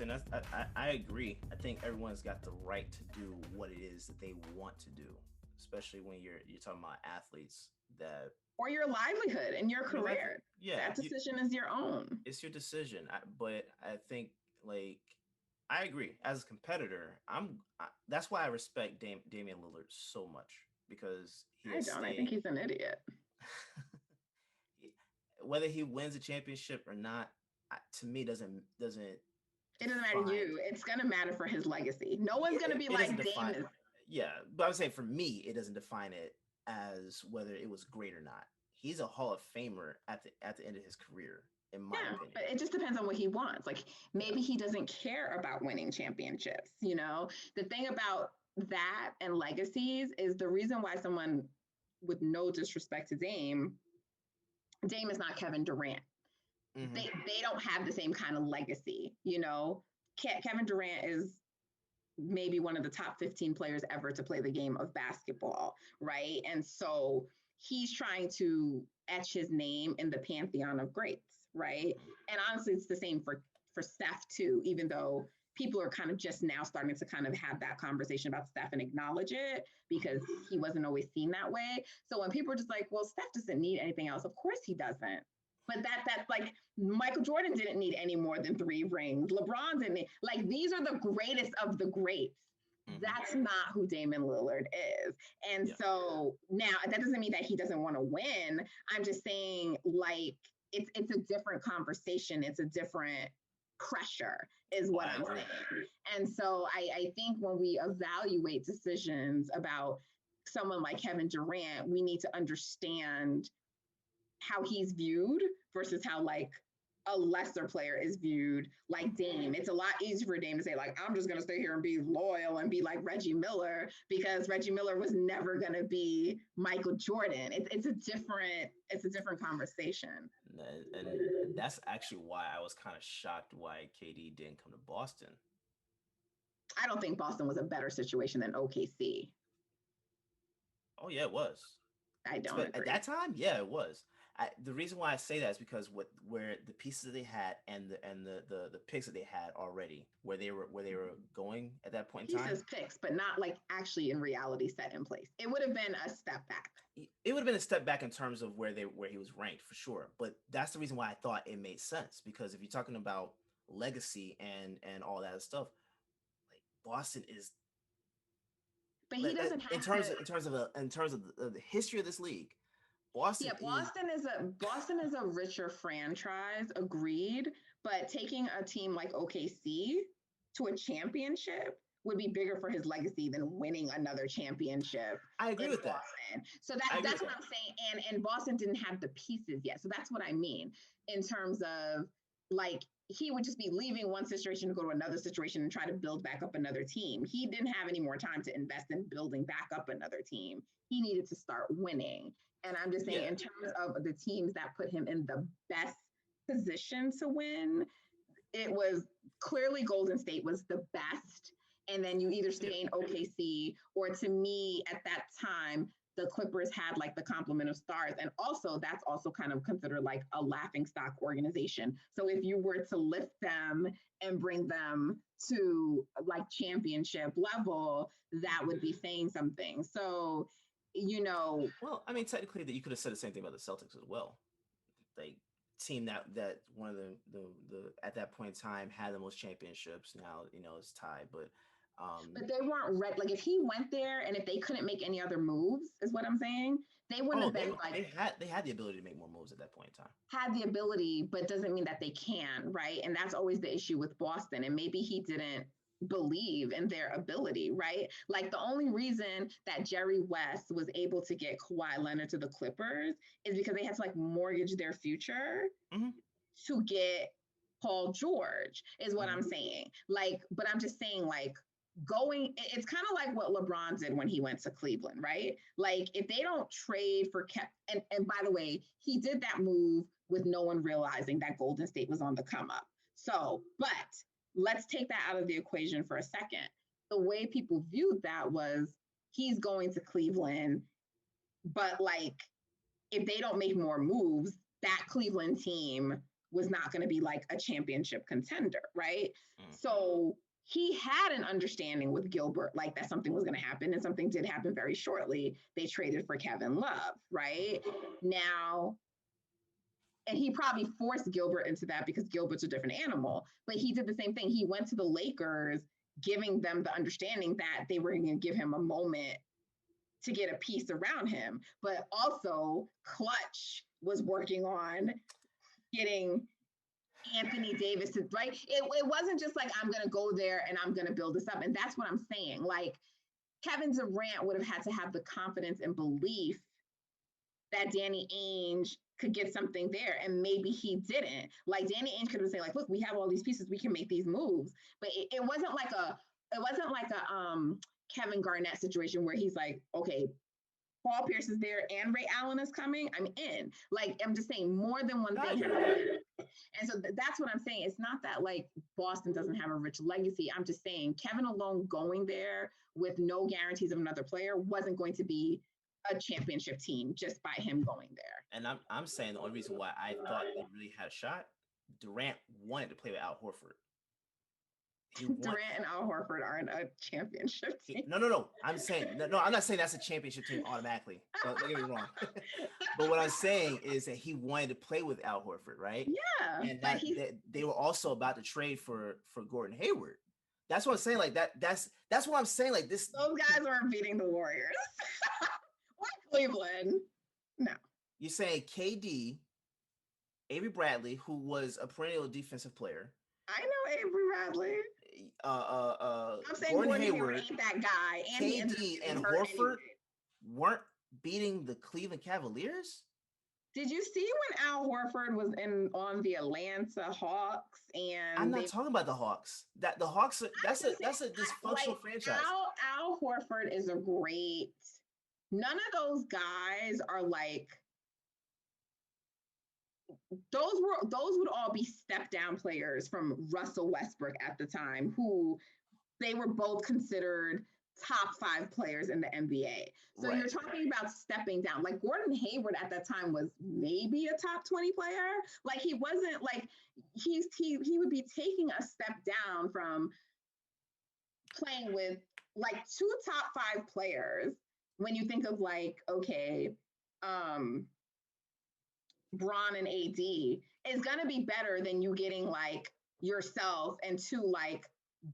100%. I agree. I think everyone's got the right to do what it is that they want to do, especially when you're talking about athletes that or your livelihood and your your life. career. Yeah, That decision is your own. it's your decision. But I think like I agree. As a competitor, that's why I respect Damian Lillard so much because he I has don't. I think stayed. he's an idiot. Whether he wins a championship or not, to me doesn't It doesn't matter to define. you. It's gonna matter for his legacy. No one's It, gonna it, be it doesn't like define. Dame is. Yeah, but I would say for me, it doesn't define it as whether it was great or not. He's a Hall of Famer at the end of his career, in my Yeah, opinion. but it just depends on what he wants. Like Yeah. maybe he doesn't care about winning championships. The thing about that and legacies is the reason why someone, with no disrespect to Dame is not Kevin Durant. Hmm. They don't have the same kind of legacy. Kevin Durant is maybe one of the top 15 players ever to play the game of basketball, right? And so he's trying to etch his name in the pantheon of greats, right? Hmm. And honestly, it's the same for Steph too, even though people are kind of just now starting to kind of have that conversation about Steph and acknowledge it because he wasn't always seen that way. So when people are just like, well, Steph doesn't need anything else, of course he doesn't. But that's like Michael Jordan didn't need any more than 3 rings. LeBron didn't need, like, these are the greatest of the greats. Hmm. That's not who Damian Lillard is. And Yeah. so now that doesn't mean that he doesn't want to win. I'm just saying, like, it's a different conversation. It's a different pressure, is what I I'm agree. saying. And so I think when we evaluate decisions about someone like Kevin Durant, we need to understand how he's viewed versus how like a lesser player is viewed, like Dame. It's a lot easier for Dame to say, like, I'm just gonna stay here and be loyal and be like Reggie Miller, because Reggie Miller was never gonna be Michael Jordan. It's a different conversation. And that's actually why I was kind of shocked why KD didn't come to Boston. I don't think Boston was a better situation than OKC. Oh yeah, it was. I don't But at agree. that time, yeah, it was. The reason why I say that is because where the pieces that they had and the picks that they had already, where they were going at that point in He time, says picks, but not like actually in reality set in place. It would have been a step back. it would have been a step back in terms of where he was ranked for sure. But that's the reason why I thought it made sense because if you're talking about legacy and all that stuff, like Boston is But he doesn't in have terms to. of the history of this league, Boston Yeah, is. Boston is a richer franchise, agreed. But taking a team like OKC to a championship would be bigger for his legacy than winning another championship I agree in with that. Boston. So I agree that's with what that. I'm saying. And Boston didn't have the pieces yet. So that's what I mean in terms of, like, he would just be leaving one situation to go to another situation and try to build back up another team. He didn't have any more time to invest in building back up another team. He needed to start winning. And I'm just saying, Yeah. in terms of the teams that put him in the best position to win, it was clearly Golden State was the best. And then you either Yeah. stay in OKC, or to me at that time, the Clippers had like the complement of stars. And also, that's also kind of considered like a laughing stock organization. So if you were to lift them and bring them to like championship level, that would be saying something. So, you know, Well, I mean, technically, that you could have said the same thing about the Celtics as well. Like team that one of the at that point in time had the most championships. Now it's tied, but but they weren't ready. Like if he went there and if they couldn't make any other moves, is what I'm saying, they wouldn't oh, have they been like they had they had the ability to make more moves at that point in time. had the ability, but doesn't mean that they can, right? And that's always the issue with Boston. And maybe he didn't believe in their ability, right? Like the only reason that Jerry West was able to get Kawhi Leonard to the Clippers is because they had to like mortgage their future Hmm. to get Paul George, is what I'm Hmm. saying. Like, but I'm just saying, like, it's kind of like what LeBron did when he went to Cleveland, right? Like, if they don't trade for and by the way, he did that move with no one realizing that Golden State was on the come up. So, but let's take that out of the equation for a second. The way people viewed that was he's going to Cleveland, but like, if they don't make more moves, that Cleveland team was not going to be like a championship contender, right? Mm. So he had an understanding with Gilbert, like that something was going to happen, and something did happen very shortly. They traded for Kevin Love, right? Now, and he probably forced Gilbert into that because Gilbert's a different animal, but he did the same thing. He went to the Lakers, giving them the understanding that they were going to give him a moment to get a piece around him. But also, Clutch was working on getting Anthony Davis to, right? It wasn't just like, I'm going to go there and I'm going to build this up. And that's what I'm saying. Like, Kevin Durant would have had to have the confidence and belief that Danny Ainge could get something there, and maybe he didn't. Like, Danny Ainge could have said, like, look, we have all these pieces, we can make these moves. But it wasn't like a Kevin Garnett situation where he's like, okay, Paul Pierce is there and Ray Allen is coming, I'm in. Like, I'm just saying, more than one thing happened. And so that's what I'm saying. It's not that like Boston doesn't have a rich legacy. I'm just saying Kevin alone going there with no guarantees of another player wasn't going to be a championship team just by him going there. And I'm saying the only reason why I thought they really had a shot, Durant wanted to play with Al Horford. Durant and Al Horford aren't a championship team. No. I'm saying no. I'm not saying that's a championship team automatically. Don't get me wrong. But what I'm saying is that he wanted to play with Al Horford, right? Yeah. And that they were also about to trade for Gordon Hayward. That's what I'm saying. Like that's what I'm saying. Like this. Those guys aren't beating the Warriors or Cleveland. No. You're saying KD, Avery Bradley, who was a perennial defensive player. I know Avery Bradley. I'm saying Gordon Hayward ain't that guy. And KD and Horford weren't beating the Cleveland Cavaliers. Did you see when Al Horford was on the Atlanta Hawks? And I'm not talking about the Hawks. That's a dysfunctional franchise. Al Horford is a great. None of those guys are like. Those would all be step down players from Russell Westbrook at the time, who they were both considered top 5 players in the NBA. So right. You're talking about stepping down. Like Gordon Hayward at that time was maybe a top 20 player. Like he wasn't like he would be taking a step down from playing with like 2 top 5 players when you think of like, okay, Bron and AD is going to be better than you getting like yourself and 2 like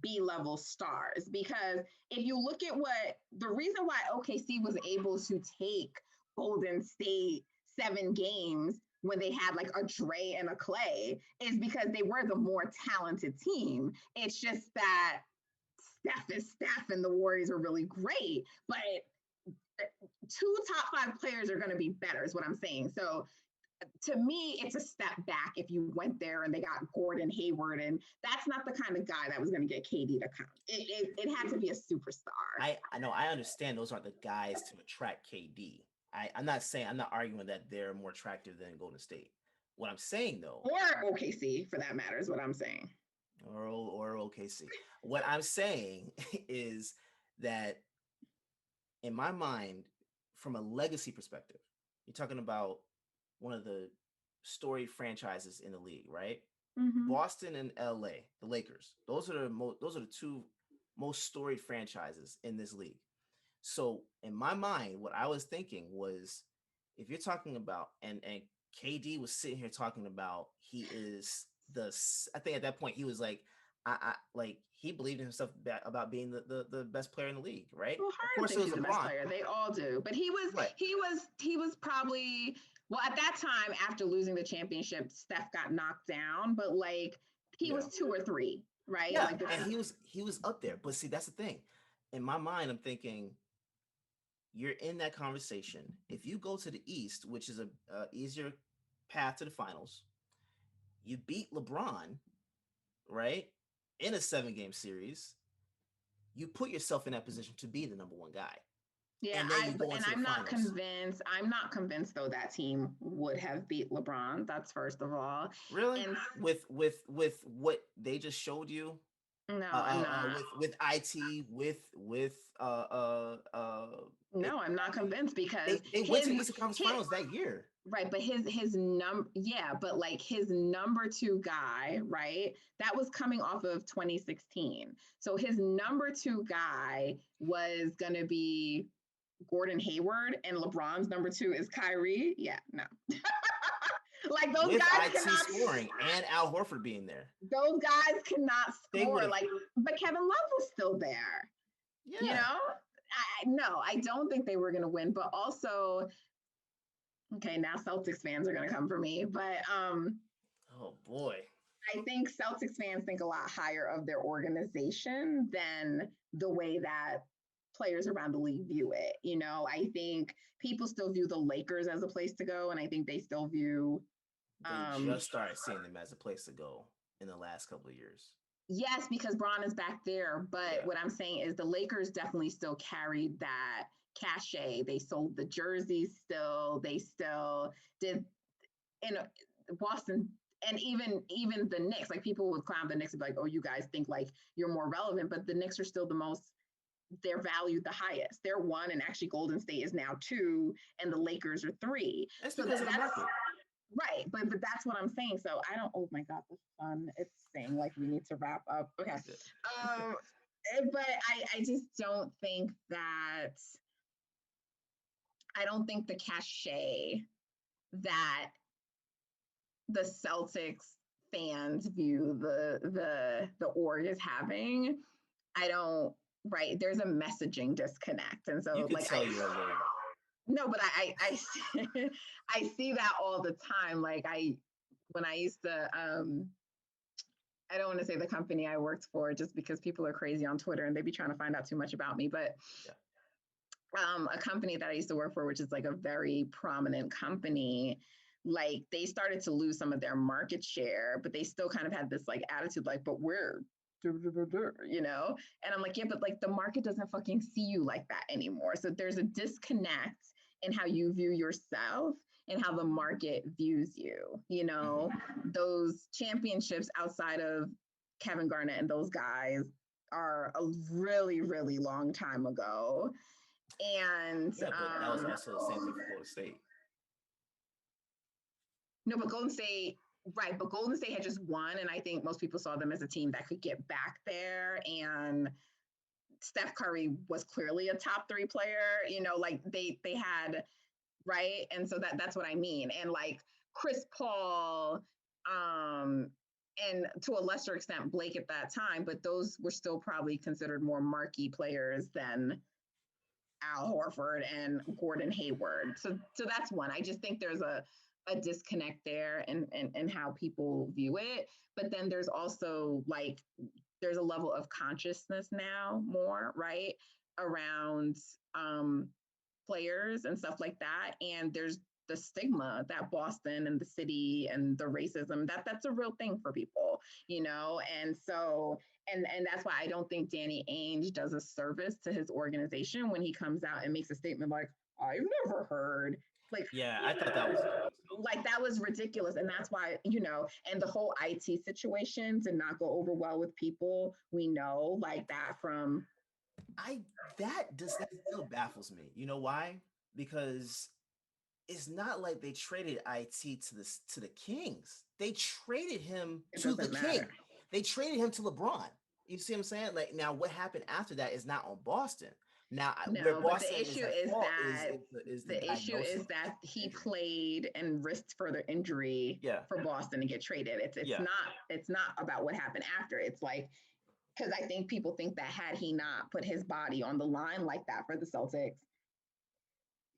B-level stars. Because if you look at what the reason why OKC was able to take Golden State 7 games when they had like a Dre and a Clay is because they were the more talented team. It's just that Steph is Steph and the Warriors are really great, but 2 top 5 players are going to be better is what I'm saying. So to me, it's a step back if you went there and they got Gordon Hayward, and that's not the kind of guy that was going to get KD to come. It had to be a superstar. I know, I understand those aren't the guys to attract KD. I'm not arguing that they're more attractive than Golden State. What I'm saying though, or OKC for that matter, is what I'm saying. Or OKC. What I'm saying is that in my mind, from a legacy perspective, you're talking about one of the storied franchises in the league, right? Mm-hmm. Boston and LA, the Lakers. Those are the 2 most storied franchises in this league. So in my mind, what I was thinking was, if you're talking about, and KD was sitting here talking about, he is I think at that point he was like, I like he believed in himself about being the best player in the league, right? Well, of course, it was the best player. They all do, but he was probably. Well, at that time, after losing the championship, Steph got knocked down, but like he was 2 or 3, right? Yeah, like and he was up there. But see, that's the thing. In my mind, I'm thinking you're in that conversation. If you go to the East, which is a easier path to the finals, you beat LeBron, right, in a 7-game series. You put yourself in that position to be the number 1 guy. Yeah, I'm not convinced. I'm not convinced though that team would have beat LeBron. That's first of all. Really? And with what they just showed you, No, I'm not. With it No, I'm not convinced because they went to the Eastern Conference his Finals that year. right, but his number, yeah, but like his number two guy, right? That was coming off of 2016. So his number two guy was gonna be Gordon Hayward, and LeBron's number two is Kyrie. Yeah, no. Like those With guys IT cannot scoring and Al Horford being there. those guys cannot They score. would Like, but Kevin Love was still there. You yeah. know? No, I don't think they were gonna win, but also okay, now Celtics fans are gonna come for me. But Oh boy. I think Celtics fans think a lot higher of their organization than the way that players around the league view it. You know, I think people still view the Lakers as a place to go, and I think they still view They just started seeing them as a place to go in the last couple of years. yes, because Braun is back there. But what I'm saying is the Lakers definitely still carried that cachet. They sold the jerseys still. They still did in Boston. And even the Knicks, like people would clown the Knicks and be like, oh, you guys think like you're more relevant, but the Knicks are still the most, they're valued the highest. They're one, and actually Golden State is now two, and the Lakers are three. That's because of the market. Right, but that's what I'm saying. So I don't. Oh my God, the sun! It's saying like we need to wrap up. Okay, but I just don't think that. I don't think the cachet that the Celtics fans view the org as having. I don't. Right, there's a messaging disconnect, and so you could like tell you're a little. No, but I I see that all the time. Like when I used to I don't want to say the company I worked for just because people are crazy on Twitter and they be trying to find out too much about me, but a company that I used to work for, which is like a very prominent company, like they started to lose some of their market share, but they still kind of had this like attitude like, but we're you know, and I'm like, yeah, but like the market doesn't fucking see you like that anymore. So there's a disconnect in how you view yourself and how the market views you. You know, those championships outside of Kevin Garnett and those guys are a really, really long time ago. And yeah, but that was also the same thing for Golden State. No, but Golden State, right? But Golden State had just won, and I think most people saw them as a team that could get back there. And Steph Curry was clearly a top three player. You know, like they had right, and so that's what I mean. And like Chris Paul, and to a lesser extent Blake at that time, but those were still probably considered more marquee players than Al Horford and Gordon Hayward. So that's one. I just think there's a disconnect there and how people view it. But then there's also like there's a level of consciousness now more, right? Around players and stuff like that. And there's the stigma that Boston and the city and the racism that's a real thing for people, you know? And so and that's why I don't think Danny Ainge does a service to his organization when he comes out and makes a statement like, I've never heard. Like, yeah, I thought that was like that was ridiculous. And that's why, you know, and the whole IT situation did not go over well with people. We know like that from that still baffles me. You know why? Because it's not like they traded IT to the Kings. They traded him to the King. They traded him to LeBron. You see what I'm saying? Like now, what happened after that is not on Boston. Now, no, but the issue is that he played and risked further injury for Boston to get traded. It's not about what happened after. It's like because I think people think that had he not put his body on the line like that for the Celtics,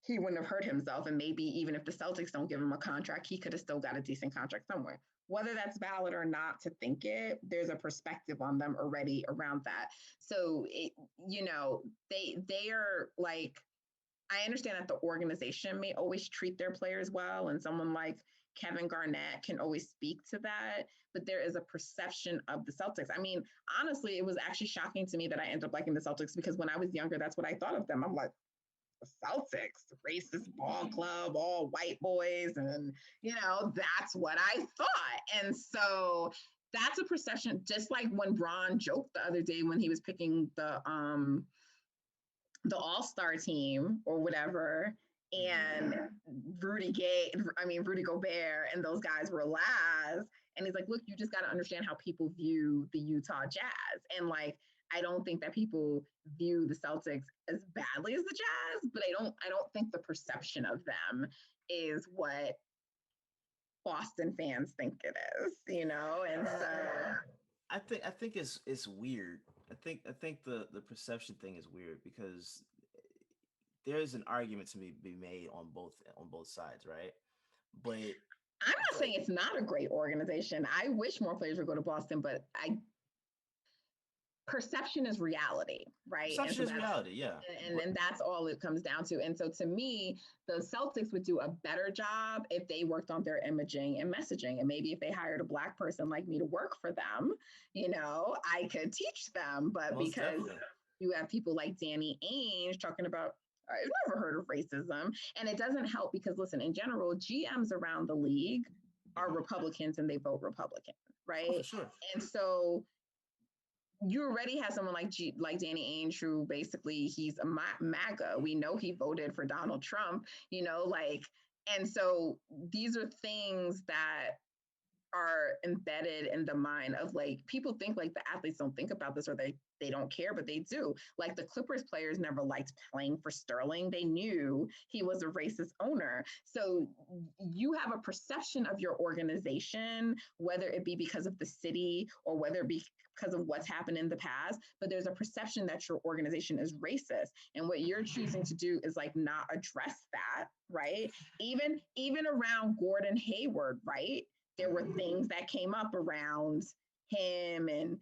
he wouldn't have hurt himself. And maybe even if the Celtics don't give him a contract, he could have still got a decent contract somewhere. Whether that's valid or not to think it, there's a perspective on them already around that. So, you know, they are like, I understand that the organization may always treat their players well. And someone like Kevin Garnett can always speak to that. But there is a perception of the Celtics. I mean, honestly, it was actually shocking to me that I ended up liking the Celtics because when I was younger, that's what I thought of them. I'm like, the Celtics, racist ball club, all white boys. And, you know, that's what I thought. And so that's a perception. Just like when Braun joked the other day when he was picking the All-Star team or whatever, and Rudy Gobert and those guys were last. And he's like, look, you just got to understand how people view the Utah Jazz. And like, I don't think that people view the Celtics as badly as the Jazz, but I don't think the perception of them is what Boston fans think it is, you know? And so I think it's weird. I think the perception thing is weird because there's an argument to be made on both sides, right? But I'm not saying it's not a great organization. I wish more players would go to Boston, but perception is reality, right? perception is reality, yeah. And that's all it comes down to. And so to me, the Celtics would do a better job if they worked on their imaging and messaging. And maybe if they hired a Black person like me to work for them, you know, I could teach them. But most because definitely. You have people like Danny Ainge talking about, I've never heard of racism. And it doesn't help because, listen, in general, GMs around the league are Republicans and they vote Republican, right? Oh, for sure. And so you already have someone like Danny Ainge, who basically he's a MAGA. We know he voted for Donald Trump, you know, like, and so these are things that are embedded in the mind of like, people think like the athletes don't think about this or they don't care, but they do. Like the Clippers players never liked playing for Sterling. They knew he was a racist owner. So you have a perception of your organization, whether it be because of the city or whether it be because of what's happened in the past, but there's a perception that your organization is racist. And what you're choosing to do is like not address that, right? Even around Gordon Hayward, right? There were things that came up around him and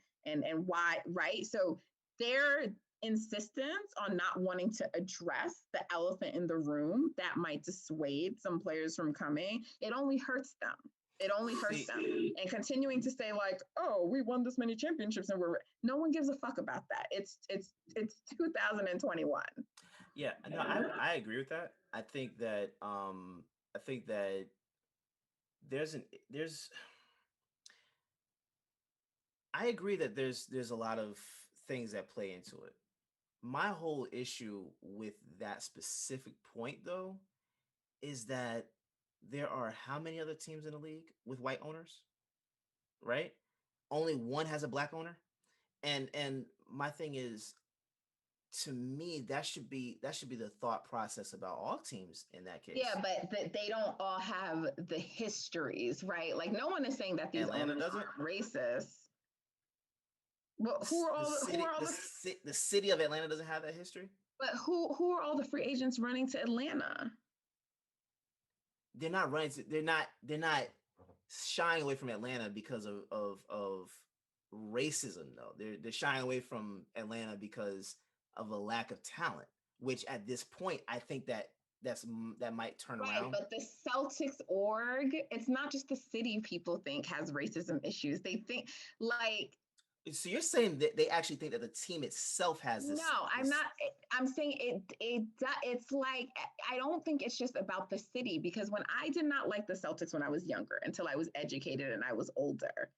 why, right? So their insistence on not wanting to address the elephant in the room that might dissuade some players from coming, it only hurts them. It only hurts them. And continuing to say like, oh, we won this many championships and no one gives a fuck about that. It's 2021. Yeah, no, I agree with that. I think that there's I agree that there's a lot of things that play into it. My whole issue with that specific point though is that there are how many other teams in the league with white owners? Right? Only one has a black owner. And my thing is, to me, that should be the thought process about all teams in that case. Yeah, but they don't all have the histories, right? Like no one is saying that these Atlanta owners doesn't. are racist. Well, the city of Atlanta doesn't have that history? But who are all the free agents running to Atlanta? They're not running to, they're not shying away from Atlanta because of racism though. They're shying away from Atlanta because of a lack of talent, which at this point I think that might turn around. But the Celtics org, it's not just the city people think has racism issues. They think like, so you're saying that they actually think that the team itself has this? No, I'm not. I'm saying it's like, I don't think it's just about the city, because when I did not like the Celtics when I was younger until I was educated and I was older,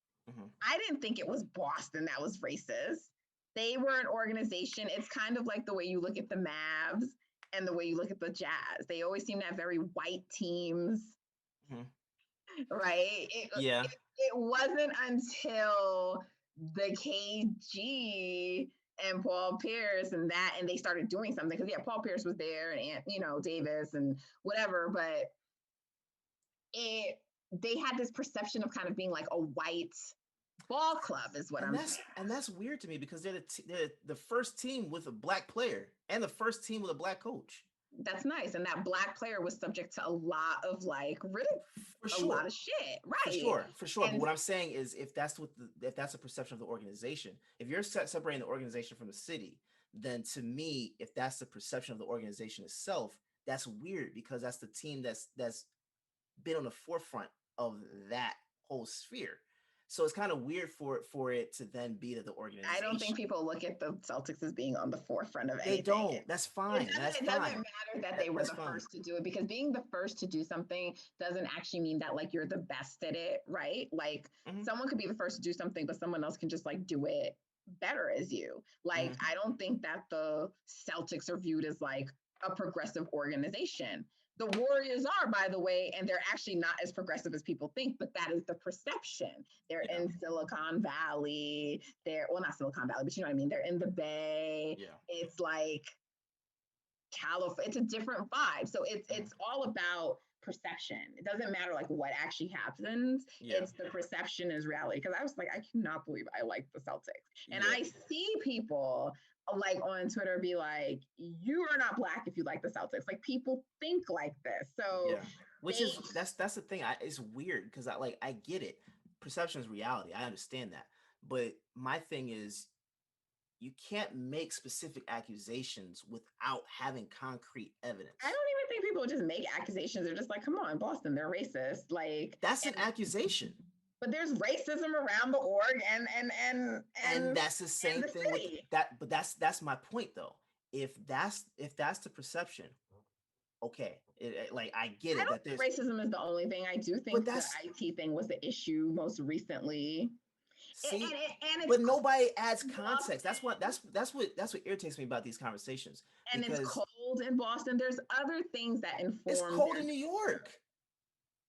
I didn't think it was Boston that was racist. They were an organization. It's kind of like the way you look at the Mavs and the way you look at the Jazz. They always seem to have very white teams, right? It wasn't until the KG and Paul Pierce and they started doing something, because Paul Pierce was there and Davis and whatever, but they had this perception of kind of being like a white ball club is what and that's weird to me, because they're the first team with a black player and the first team with a black coach. That's nice. And that black player was subject to a lot of like a lot of shit, right? For sure. But what I'm saying is, if that's a perception of the organization, if you're separating the organization from the city, then to me, if that's the perception of the organization itself, that's weird, because that's the team that's been on the forefront of that whole sphere. So it's kind of weird for it to then be that the I don't think organization. people look at the Celtics as being on the forefront of They anything. don't. That's fine. That's It doesn't fine. matter that they were That's the fine. first to do it, because being the first to do something doesn't actually mean that like you're the best at it, right? Like Hmm. someone could be the first to do something, but someone else can just like do it better as you. Like Hmm. I don't think that the Celtics are viewed as like a progressive organization. The Warriors are, by the way, and they're actually not as progressive as people think, but that is the perception. They're Yeah. in Silicon Valley. They're, well, not Silicon Valley, but you know what I mean? They're in the Bay. Yeah. It's like California. It's a different vibe. So Hmm. it's all about perception. It doesn't matter like what actually happens. Yeah. It's the perception is reality. Because I was like, I cannot believe I like the Celtics. And Yeah. I see people like on Twitter be like, you are not black if you like the Celtics. Like people think like this. So Yeah. Which they is that's the thing. It's weird because I get it. Perception is reality. I understand that. But my thing is you can't make specific accusations without having concrete I evidence. don't even think people just make accusations. They're just like, come on, Boston, they're racist. Like, That's an and accusation. but there's racism around the org And that's the and same the thing with city. that, but that's my point though. If that's the perception, okay, like I get I it don't that think there's, racism is the only thing. I do but think the that's, IT thing was the issue most recently, see, and it's but nobody adds context. That's what Boston, what irritates me about these conversations and it's because cold in Boston. There's other things that it's inform cold their in New York.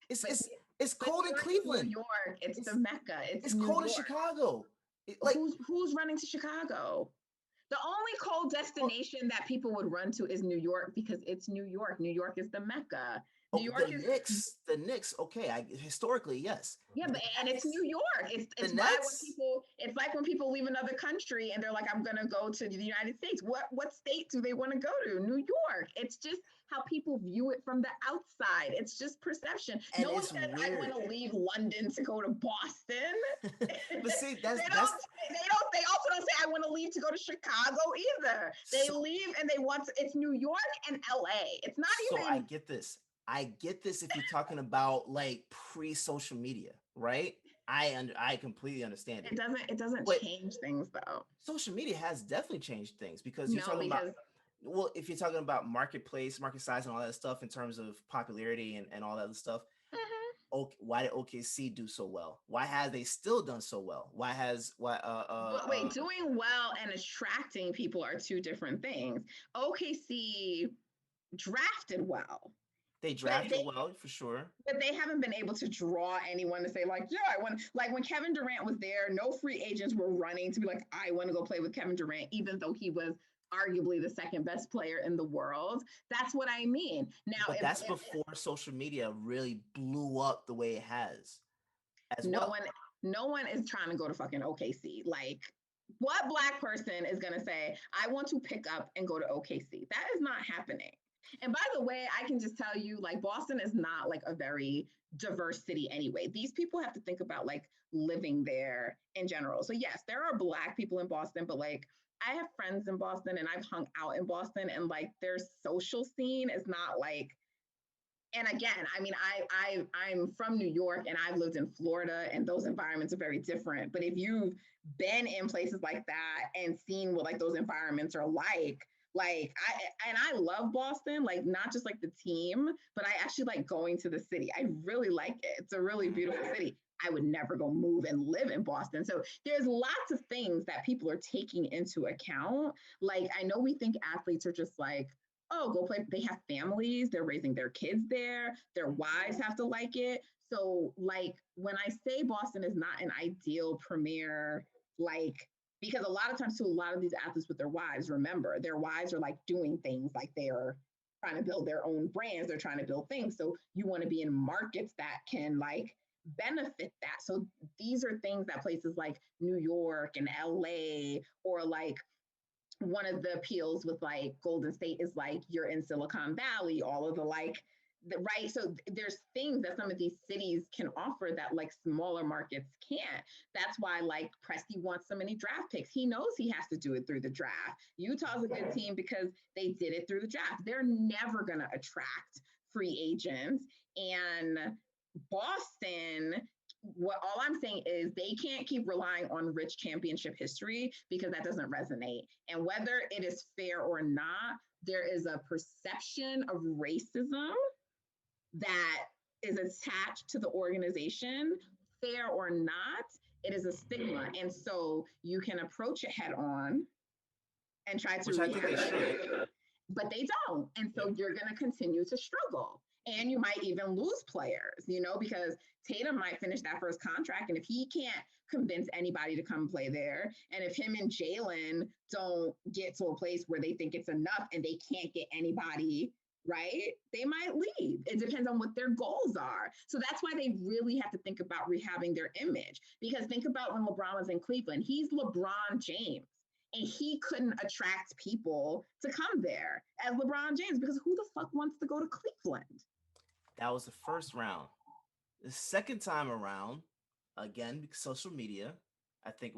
It's but it's it's New cold in York is New Cleveland. York. It's the It's Mecca. It's it's New cold in York. Chicago. Like, Who's running to Chicago? The only cold well, destination that people would run to is New York because it's New York. New York is the Mecca. New okay, the York is Knicks, the Knicks. Okay, historically, yes. yeah, The but and it's Nets, New York. the It's why when Nets. people it's like when people leave another country and they're like, I'm gonna go to the United States. What state do they want to go to? New York. It's just how people view it from the outside. It's just perception. And No one it's says I weird. want to leave London to go to Boston. But see, They also don't say I want to leave to go to Chicago either. They so leave and they want to, it's New York and LA. It's not so I even get this. I get this if you're talking about like pre-social media, right? I completely understand it. it doesn't But change things though. social media has definitely changed things because you're No, talking about, because well, if you're talking about marketplace, market size, and all that stuff in terms of popularity and all that other stuff, mhm. why did OKC do so well? Why have they still done so well? Why But wait, doing well and attracting people are two different things. OKC drafted well, they but drafted well for sure. they haven't been able to draw anyone to say like, yeah, I want. Like when Kevin Durant was there, no free agents were running to be like, I want to go play with Kevin Durant, even though he was arguably the second best player in the world. That's what I mean. Now, But that's if before social media really blew up the way it has as no well. one, no one is trying to go to fucking OKC, like. What black person is going to say, I want to pick up and go to OKC? That is not happening. And by the way, I can just tell you, like, Boston is not like a very diverse city anyway. These people have to think about like living there in general. So, yes, there are black people in Boston, but like, I have friends in Boston and I've hung out in Boston, and like their social scene is not like, and again, I mean, I'm from New York and I've lived in Florida, and those environments are very different. But if you've been in places like that and seen what like those environments are like I love Boston, like not just like the team, but I actually like going to the city. I really like it. It's a really Mhm. beautiful city. I would never go move and live in Boston. So there's lots of things that people are taking into account. Like I know we think athletes are just like, oh, go play. They have families, they're raising their kids there, their wives have to like it. So, like, when I say Boston is not an ideal premier, like, because a lot of times, too, a lot of these athletes with their wives, remember, their wives are like doing things like they're trying to build their own brands, they're trying to build things. So, you want to be in markets that can, like, benefit that. So, these are things that places like New York and LA or like one of the appeals with like Golden State is like you're in Silicon Valley, all of the like right. So there's things that some of these cities can offer that like smaller markets can't. That's why like Presti wants so many draft picks. He knows he has to do it through the draft. Utah's a good team because they did it through the draft. They're never gonna attract free agents. And Boston what all I'm saying is they can't keep relying on rich championship history because that doesn't resonate. And whether it is fair or not, there is a perception of racism that is attached to the organization, fair or not, it is a stigma. And so you can approach it head on and try to which I think they should. but they don't. And so you're going to continue to struggle. And you might even lose players, because Tatum might finish that first contract. And if he can't convince anybody to come play there, and if him and Jalen don't get to a place where they think it's enough and they can't get anybody, right, they might leave. It depends on what their goals are. So that's why they really have to think about rehabbing their image. Because think about when LeBron was in Cleveland, he's LeBron James. And he couldn't attract people to come there as LeBron James because who the fuck wants to go to Cleveland? That was the first round. The second time around, again, social media, I think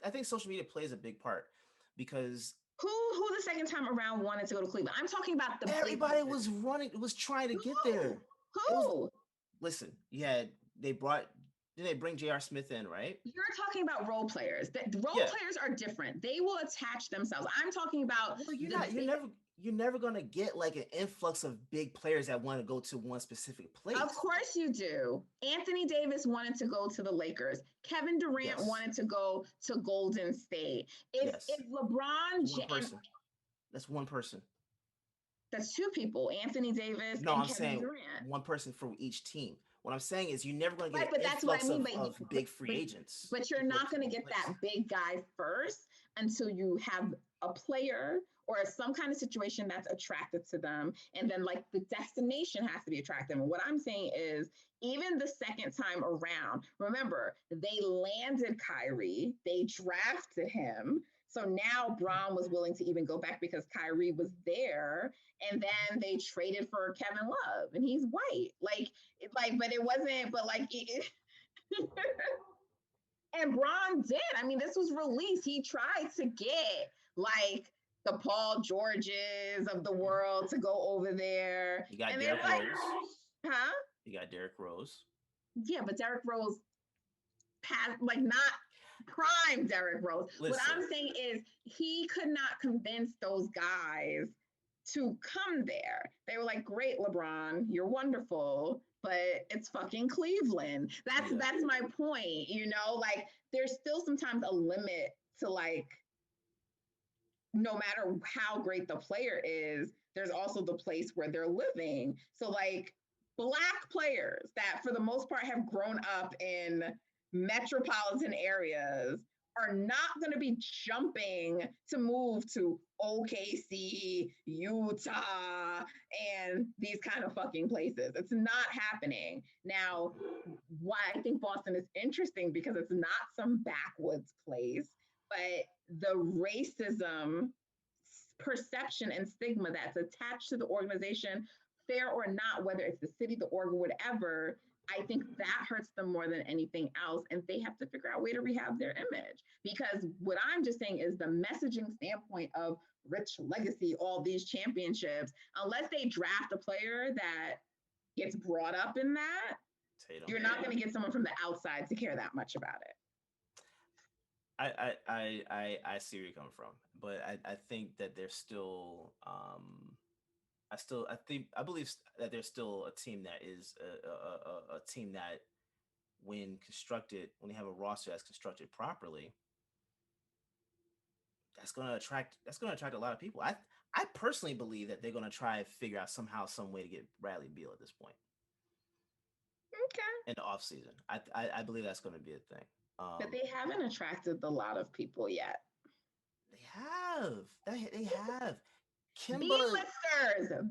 I think social media plays a big part because who the second time around wanted to go to Cleveland? I'm talking about the everybody was trying to get there. Who? Listen, did they bring J.R. Smith in, right? You're talking about role players. The role players are different. They will attach themselves. I'm talking about. Well, you're never gonna get like an influx of big players that want to go to one specific place. Of course you do. Anthony Davis wanted to go to the Lakers. Kevin Durant wanted to go to Golden State. If LeBron James, that's one person. That's two people. Anthony Davis. No, and I'm Kevin saying Durant. one person for each team. What I'm saying is you're never going to get an influx of big free agents. But you're not going to get that big guy first until you have a player or some kind of situation that's attractive to them. And then like the destination has to be attractive. And what I'm saying is even the second time around, remember, they landed Kyrie, they drafted him. So now Bron was willing to even go back because Kyrie was there. And then they traded for Kevin Love and he's white. But it wasn't, but like, and Bron did. I mean, this was released. He tried to get like the Paul Georges of the world to go over there. You got Derrick Rose. Huh? You got Derrick Rose. Yeah, but Derrick Rose passed, like not prime Derrick Rose. Listen. What I'm saying is he could not convince those guys to come there. They were like, great, LeBron, you're wonderful, but it's fucking Cleveland. That's my point, like there's still sometimes a limit to like, no matter how great the player is, there's also the place where they're living. So like Black players that for the most part have grown up in metropolitan areas are not going to be jumping to move to OKC, Utah, and these kind of fucking places. It's not happening. Now, why I think Boston is interesting because it's not some backwoods place, but the racism perception and stigma that's attached to the organization, fair or not, whether it's the city, the org, or whatever, I think that hurts them more than anything else. And they have to figure out a way to rehab their image. Because what I'm just saying is the messaging standpoint of rich legacy, all these championships, unless they draft a player that gets brought up in that, you're not going to get someone from the outside to care that much about it. I see where you're coming from, but I think that there's still I believe that there's still a team that is a team that when they have a roster that's constructed properly, that's going to attract a lot of people. I personally believe that they're going to try and figure out somehow, some way to get Bradley Beal at this point. Okay. In the off season, I believe that's going to be a thing. But they haven't attracted a lot of people yet. They have. Kimba,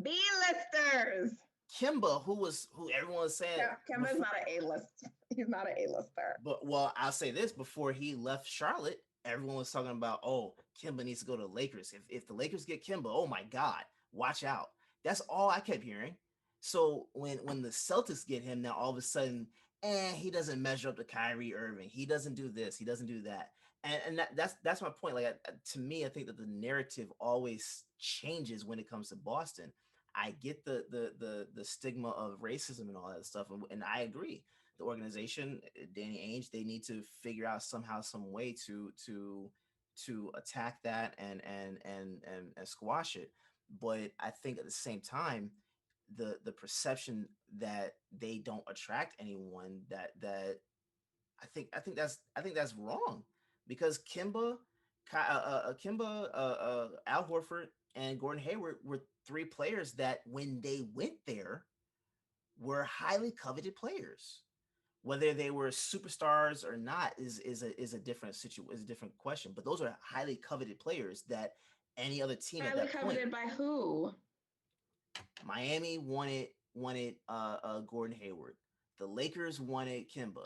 B-listers. Kimba, who everyone was saying. Kimba's not an A-list. He's not an A-lister. But I'll say this: before he left Charlotte, everyone was talking about, oh, Kimba needs to go to the Lakers. If the Lakers get Kimba, oh my God, watch out. That's all I kept hearing. So when the Celtics get him, now all of a sudden, he doesn't measure up to Kyrie Irving. He doesn't do this. He doesn't do that. And that's my point. Like to me, I think that the narrative always changes when it comes to Boston. I get the stigma of racism and all that stuff, and I agree. the organization, Danny Ainge, they need to figure out somehow, some way to attack that and squash it. But I think at the same time, the perception that they don't attract anyone, I think that's wrong, because Al Horford, and Gordon Hayward were three players that, when they went there, were highly coveted players. Whether they were superstars or not is a different is a different question. But those are highly coveted players that any other team at Highly that point. coveted by who? Miami wanted Gordon Hayward. The Lakers wanted Kimba.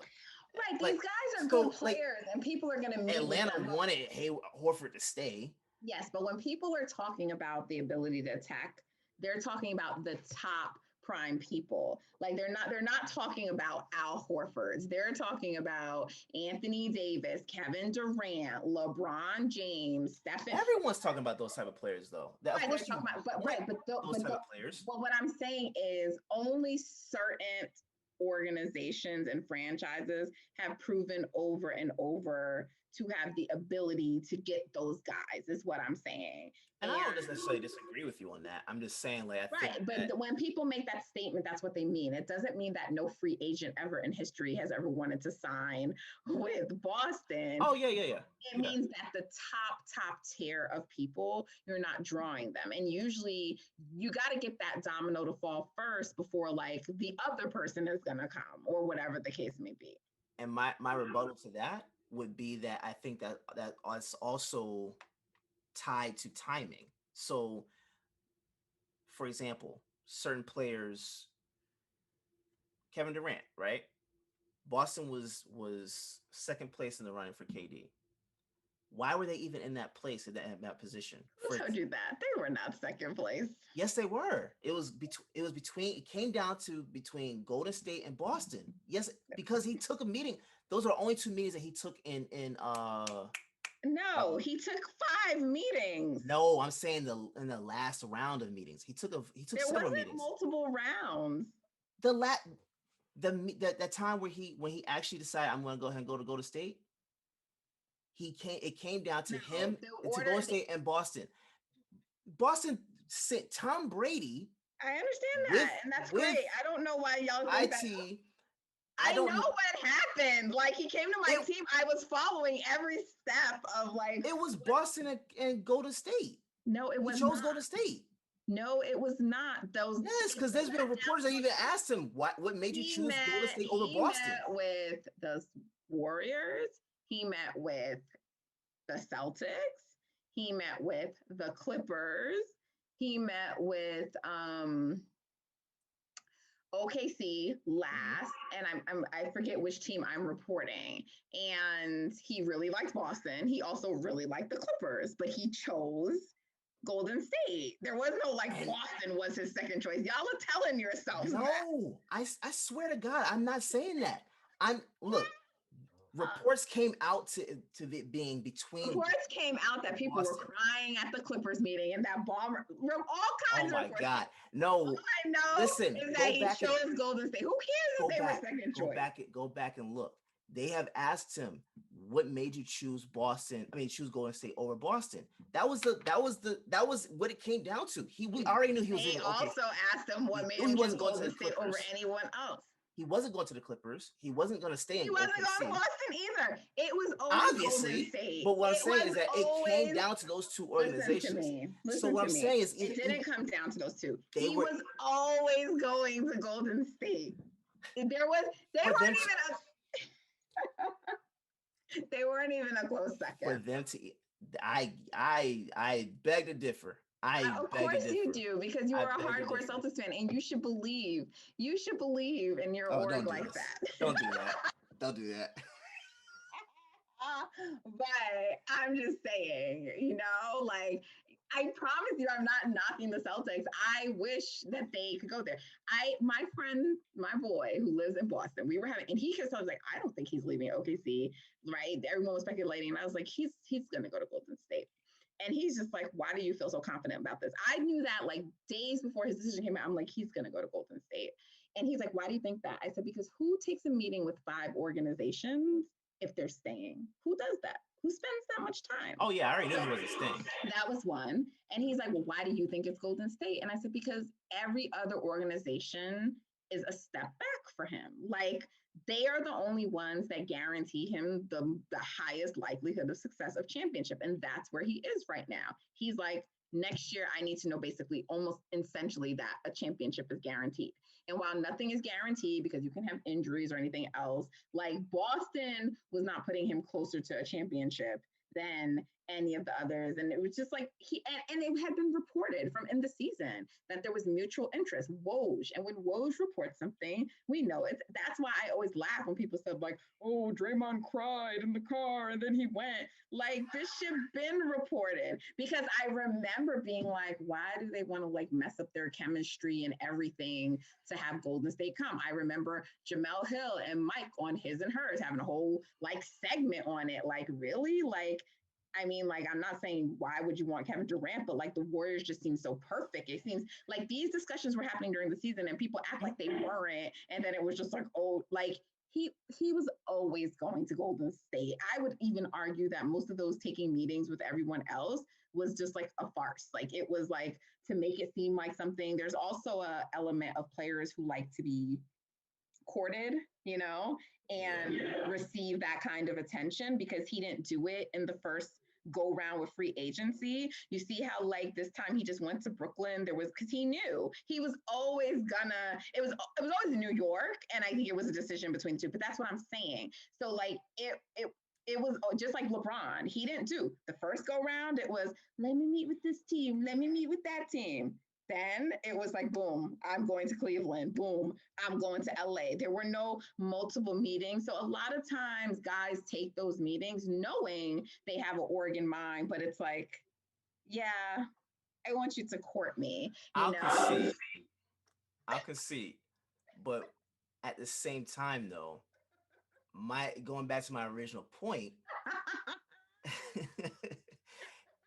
Right, these guys are good players, and people are going to meet. Atlanta wanted Horford to stay. Yes, but when people are talking about the ability to attack, they're talking about the top prime people. Like they're not talking about Al Horfords. They're talking about Anthony Davis, Kevin Durant, LeBron James, Stephen. Everyone's talking about those type of players, though. Right, they're talking about, those type of players. But what I'm saying is, only certain organizations and franchises have proven over and over to have the ability to get those guys, is what I'm saying. And I don't necessarily disagree with you on that. I'm just saying, like, but when people make that statement, that's what they mean. It doesn't mean that no free agent ever in history has ever wanted to sign with Boston. Oh, yeah. It means that the top tier of people, you're not drawing them. And usually you got to get that domino to fall first before, like, the other person is going to come, or whatever the case may be. And my rebuttal to that would be that I think that is also tied to timing. So, for example, certain players, Kevin Durant, right? Boston was second place in the running for KD. Why were they even in that place, in that position? Who told you that? They were not second place. Yes, they were. It came down to between Golden State and Boston. Yes, because he took a meeting. Those are only two meetings that he took in No, he took 5 meetings. No, I'm saying in the last round of meetings. He took several meetings. Multiple rounds. That time where when he actually decided, I'm going to go ahead and go to Golden State. It came down to him, to Golden State and Boston. Boston sent Tom Brady. I understand that, and that's great. I don't know why y'all think that. I know what happened. Like, he came to my team. I was following every step of, like. It was Boston and Golden State. No, it was. He chose Golden State. No, it was not. Yes, because there's been reporters that even asked him what made you choose Golden State over Boston. He met with the Warriors. He met with the Celtics. He met with the Clippers. He met with OKC last, and I forget which team I'm reporting. And he really liked Boston. He also really liked the Clippers, but he chose Golden State. There was no Boston was his second choice. Y'all are telling yourselves. No, I swear to God, I'm not saying that. Reports came out to it being between. Reports came out that people were crying at the Clippers meeting, and that bomber, all kinds of reports. Oh my God, no! All I know is that he chose Golden State. Who cares if they were second choice? Go back and look. They have asked him, "What made you choose Boston? Choose Golden State over Boston?" That was what it came down to. We already knew he was. They also asked him what made him choose Golden State over anyone else. He wasn't going to the Clippers. He wasn't going to stay in. He wasn't going to Boston either. It was obviously Golden State. But what I'm saying is that it came down to those two organizations. Listen so what I'm saying is it didn't come down to those two. He was always going to Golden State. They weren't even a close second. For them to, I beg to differ. Of course you do, because you are a hardcore Celtics fan, and you should believe in your org like that. Don't do that. Don't do that. But I'm just saying, I promise you, I'm not knocking the Celtics. I wish that they could go there. My friend, my boy who lives in Boston, we were having, and he just was like, I don't think he's leaving OKC, right? Everyone was speculating, and I was like, he's going to go to Golden State. And he's just like, why do you feel so confident about this? I knew that days before his decision came out. I'm like, he's going to go to Golden State. And he's like, why do you think that? I said, because who takes a meeting with 5 organizations if they're staying? Who does that? Who spends that much time? Oh yeah, I already knew he wasn't staying. That was one. And he's like, well, why do you think it's Golden State? And I said, because every other organization is a step back for him. Like, they are the only ones that guarantee him the highest likelihood of success of championship. And that's where he is right now. He's like, next year, I need to know basically almost essentially that a championship is guaranteed. And while nothing is guaranteed because you can have injuries or anything else, like Boston was not putting him closer to a championship than any of the others. And it was just like and it had been reported from in the season that there was mutual interest. Woj. And when Woj reports something, we know it. That's why I always laugh when people said, like, oh, Draymond cried in the car and then he went. Like, this should have been reported, because I remember being like, why do they want to like mess up their chemistry and everything to have Golden State come? I remember Jamel Hill and Mike on His and Hers having a whole like segment on it. Like, really? Like, I mean, like, I'm not saying why would you want Kevin Durant, but like the Warriors just seem so perfect. It seems like these discussions were happening during the season and people act like they weren't. And then it was just like, oh, like he was always going to Golden State. I would even argue that most of those taking meetings with everyone else was just like a farce. Like, it was like to make it seem like something. There's also a element of players who like to be courted, you know, and receive that kind of attention, because he didn't do it in the first go round with free agency. You see how like this time he just went to Brooklyn. There was, because he knew he was always gonna, it was always in New York, and I think it was a decision between the two, but that's what I'm saying. So like it was just like LeBron. He didn't do the first go round. It was, let me meet with this team, let me meet with that team. Then it was like, boom, I'm going to Cleveland. Boom, I'm going to LA. There were no multiple meetings. So a lot of times guys take those meetings knowing they have an org in mind, but it's like, yeah, I want you to court me. I'll concede. I'll concede. But at the same time, though, going back to my original point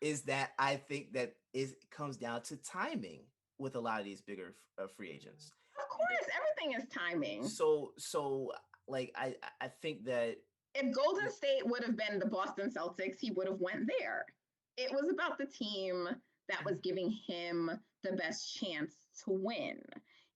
is that I think that it comes down to timing with a lot of these bigger free agents. Of course, everything is timing. So like I think that if Golden State would have been the Boston Celtics, he would have went there. It was about the team that was giving him the best chance to win,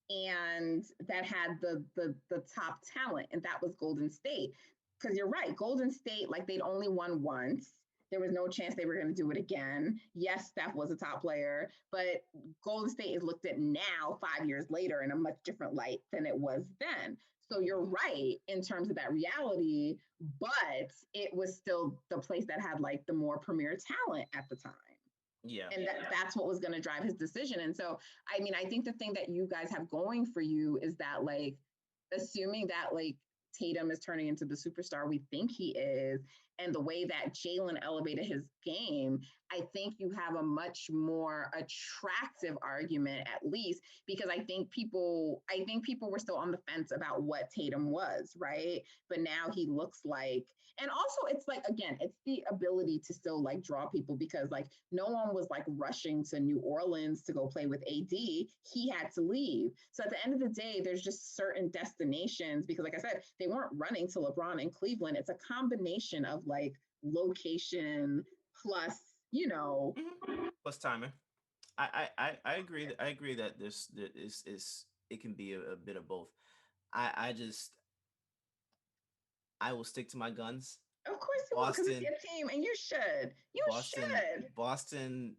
and that had the top talent, and that was Golden State. Because you're right, Golden State, like, they'd only won once. There was no chance they were going to do it again. Yes, Steph was a top player, but Golden State is looked at now, 5 years later, in a much different light than it was then. So you're right in terms of that reality, but it was still the place that had like the more premier talent at the time. Yeah. And that's what was going to drive his decision. And so, I mean, I think the thing that you guys have going for you is that, like, assuming that like Tatum is turning into the superstar we think he is, and the way that Jalen elevated his game, I think you have a much more attractive argument, at least, because I think people were still on the fence about what Tatum was, right? But now he looks like, and also it's like, again, it's the ability to still like draw people, because like no one was like rushing to New Orleans to go play with AD. He had to leave. So at the end of the day, there's just certain destinations, because like I said, they weren't running to LeBron in Cleveland. It's a combination of like location plus, you know, plus timing. I agree. I agree that this is it can be a bit of both. I will stick to my guns. Of course you will, because it's your team, and you should. You should. Boston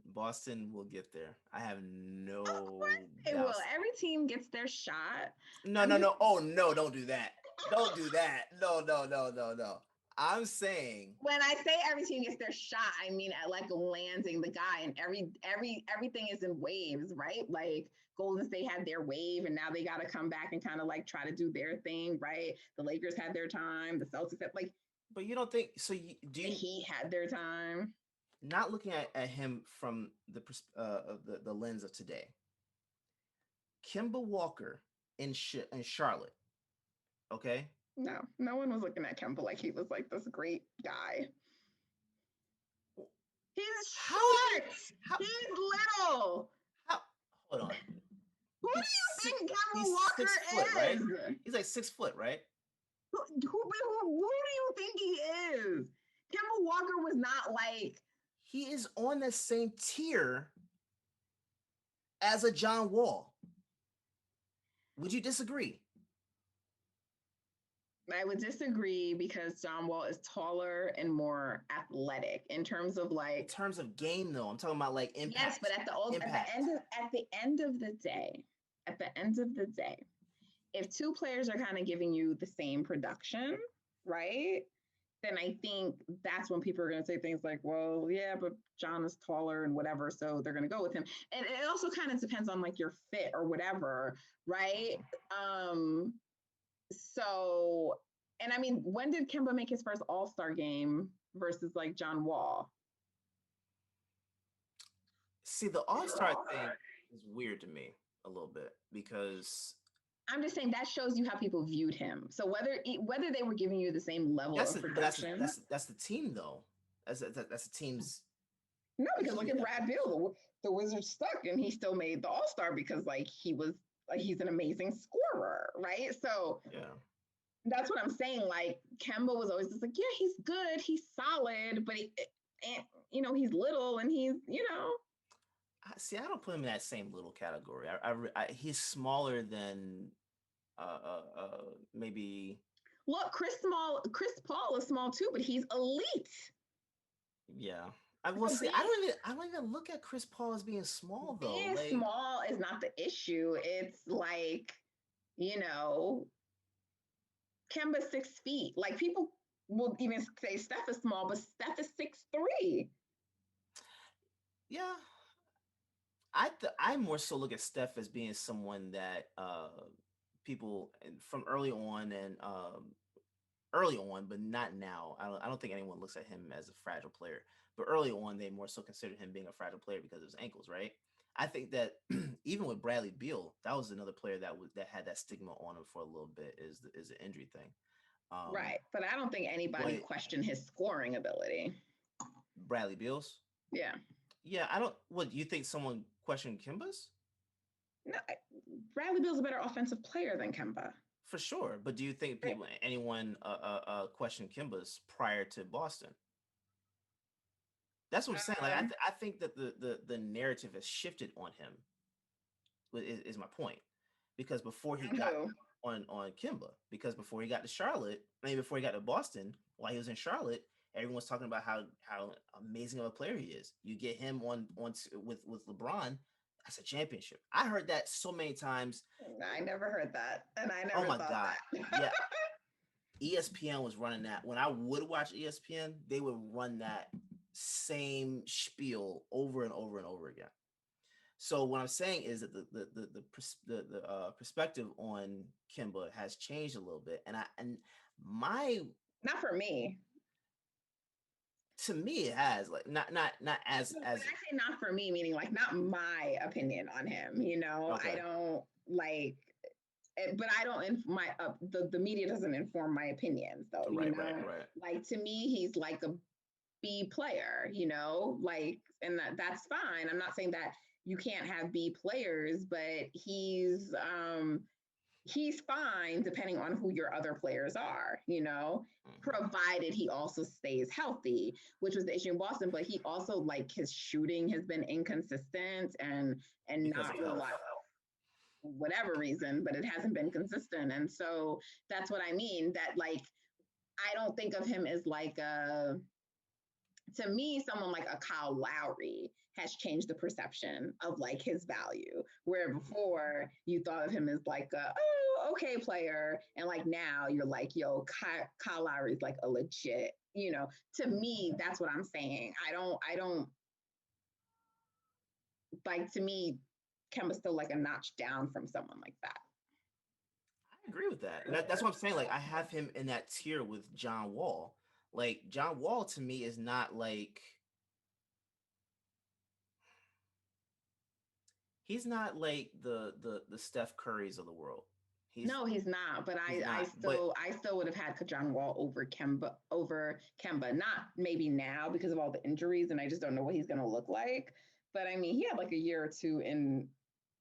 will get there. I have no. Of course they will. Every team gets their shot. No. Oh no! Don't do that. Don't do that. No. I'm saying, when I say every team gets their shot, I mean at like landing the guy, and everything is in waves, right? Like Golden State had their wave, and now they got to come back and kind of like try to do their thing, right? The Lakers had their time, the Celtics had like. But you don't think so? Do you? He had their time. Not looking at him from the lens of today. Kemba Walker in Charlotte, okay? No one was looking at Kemba like he was like this great guy. He's short. He's little. Hold on. Who do He's you think he's Kemba Walker 6 foot, right? is? He's like 6 foot, right? Who do you think he is? Kemba Walker was not like He is on the same tier as a John Wall. Would you disagree? I would disagree because John Wall is taller and more athletic in terms of In like terms of game, though, I'm talking about like impact. yes, but at the end of the day, if two players are kind of giving you the same production, right? Then I think that's when people are going to say things like, well, yeah, but John is taller and whatever, so they're going to go with him. And it also kind of depends on like your fit or whatever, right? So, and I mean, when did Kemba make his first All-Star game versus like John Wall? See, the All-Star thing is weird to me a little bit because I'm just saying that shows you how people viewed him. So whether they were giving you the same level of production, that's the team though. That's the team's. No, because look at Brad Beal, the Wizards stuck, and he still made the All-Star because like he's an amazing scorer, right? So yeah, that's what I'm saying. Like Kemba was always just like, yeah, he's good, he's solid, but he's little and he's See, I don't put him in that same little category. He's smaller than maybe. Look, Chris Paul is small too, but he's elite. Yeah. I will see. I don't even look at Chris Paul as being small though. Being small is not the issue. It's like, Kemba's 6 feet. Like people will even say Steph is small, but Steph is 6'3". Yeah. I more so look at Steph as being someone that people from early on, but not now. I don't think anyone looks at him as a fragile player. But early on, they more so considered him being a fragile player because of his ankles, right? I think that even with Bradley Beal, that was another player that had that stigma on him for a little bit is the injury thing. Right, but I don't think anybody questioned his scoring ability. Bradley Beal's? Yeah. Yeah, I don't. What, you think someone questioned Kemba's? No, Bradley Beal's a better offensive player than Kemba. For sure, but do you think anyone questioned Kemba's prior to Boston? That's what I'm saying. Like I think that the narrative has shifted on him. Is my point, because before he got on Kemba, because before he got to Charlotte, before he got to Boston, while he was in Charlotte, everyone was talking about how amazing of a player he is. You get him on with LeBron, that's a championship. I heard that so many times. I never heard that, and I never. Oh my god! Yeah, ESPN was running that. When I would watch ESPN, they would run that same spiel over and over and over again. So what I'm saying is that the perspective on Kemba has changed a little bit, and my not for me. To me, it has not as. When I say not for me, meaning like not my opinion on him. Okay. I don't like, but I don't. The media doesn't inform my opinions, though. Right. Like to me, he's like a B player. Like, and that's fine. I'm not saying that you can't have B players, but he's fine depending on who your other players are, provided he also stays healthy, which was the issue in Boston. But he also, like, his shooting has been inconsistent and not a lot, whatever reason, but it hasn't been consistent. And so that's what I mean, that like, I don't think of him as like to me, someone like a Kyle Lowry has changed the perception of like his value, where before you thought of him as like okay player, and like now you're like, yo, Kyle Lowry's like a legit, to me, that's what I'm saying. I don't like, to me, Kemba's still like a notch down from someone like that. I agree with that. That's what I'm saying. Like, I have him in that tier with John Wall. Like, John Wall to me is not like, he's not like the Steph Currys of the world. He's not. But I still would have had John Wall over Kemba. Not maybe now because of all the injuries, and I just don't know what he's going to look like. But I mean, he had like a year or two in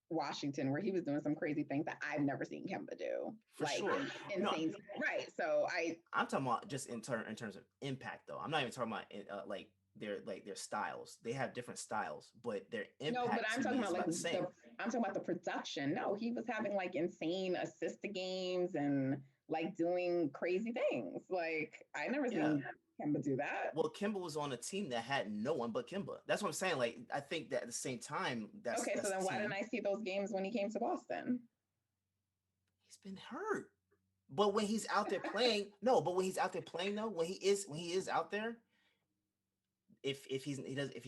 Washington where he was doing some crazy things that I've never seen Kemba do, For like sure. No, insane. Right. So I'm talking about just in terms of impact though. I'm not even talking about like their styles. They have different styles, but their no, but impact I'm to talking me is about like about the same. I'm talking about the production. No, he was having like insane assist to games and like doing crazy things. Like I never Yeah. seen Kemba do that. Well, Kimba was on a team that had no one but Kimba. That's what I'm saying. Like, I think that at the same time, Okay, so that's then the why didn't team. I see those games when he came to Boston? He's been hurt. But when he's out there playing, no, but when he's out there playing though, when he is out there, if he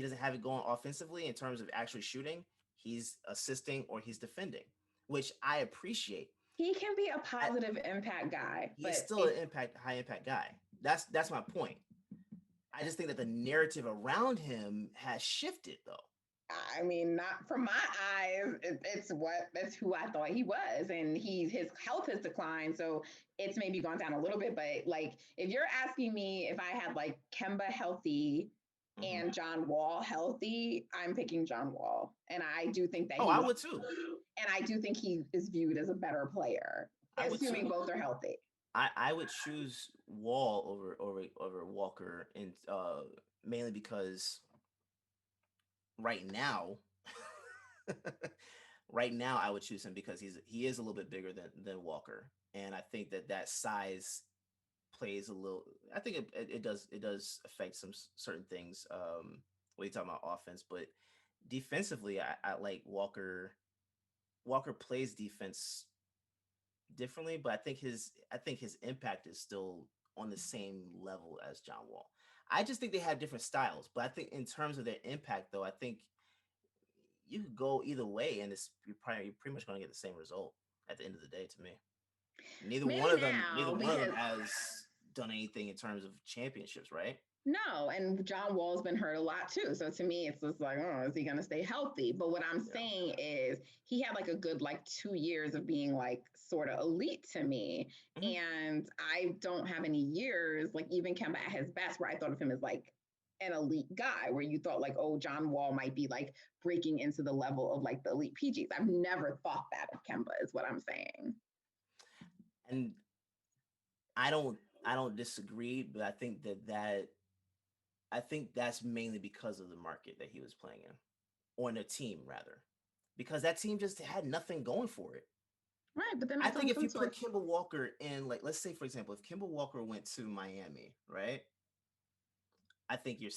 doesn't have it going offensively in terms of actually shooting, he's assisting or he's defending, which I appreciate. He can be a I, positive impact guy, he's but still an high impact guy. That's my point. I just think that the narrative around him has shifted though. I mean, not from my eyes. That's who I thought he was, and his health has declined, so it's maybe gone down a little bit. But like, if you're asking me if I had like Kemba healthy Mm-hmm. and John Wall healthy, I'm picking John Wall, and I do think that Oh, he I was, would too. and I do think he is viewed as a better player, I would too. assuming both are healthy. I would choose Wall over Walker, and mainly because right now, right now I would choose him because he is a little bit bigger than Walker, and I think that size plays a little. I think it does affect some certain things. When you talking about offense, but defensively, I like Walker. Walker plays defense differently, but I think his impact is still on the same level as John Wall. I just think they have different styles, but I think in terms of their impact, though, I think you could go either way, and you're pretty much going to get the same result at the end of the day. To me, Maybe neither now one of them because has done anything in terms of championships, right? no, and John Wall's been hurt a lot too. So to me, it's just like, oh, is he going to stay healthy? But what I'm Yeah. saying is he had like a good like 2 years of being like sort of elite to me. Hmm. And I don't have any years, like even Kemba at his best, where I thought of him as like an elite guy, where you thought like, oh, John Wall might be like breaking into the level of like the elite PGs. I've never thought that of Kemba, is what I'm saying. And I don't disagree, but I think that's mainly because of the market that he was playing in, or in a team rather, because that team just had nothing going for it. Right. But then I it think turns if you into like, put Kimball Walker in, like, let's say for example, if Kimball Walker went to Miami, right? I think you're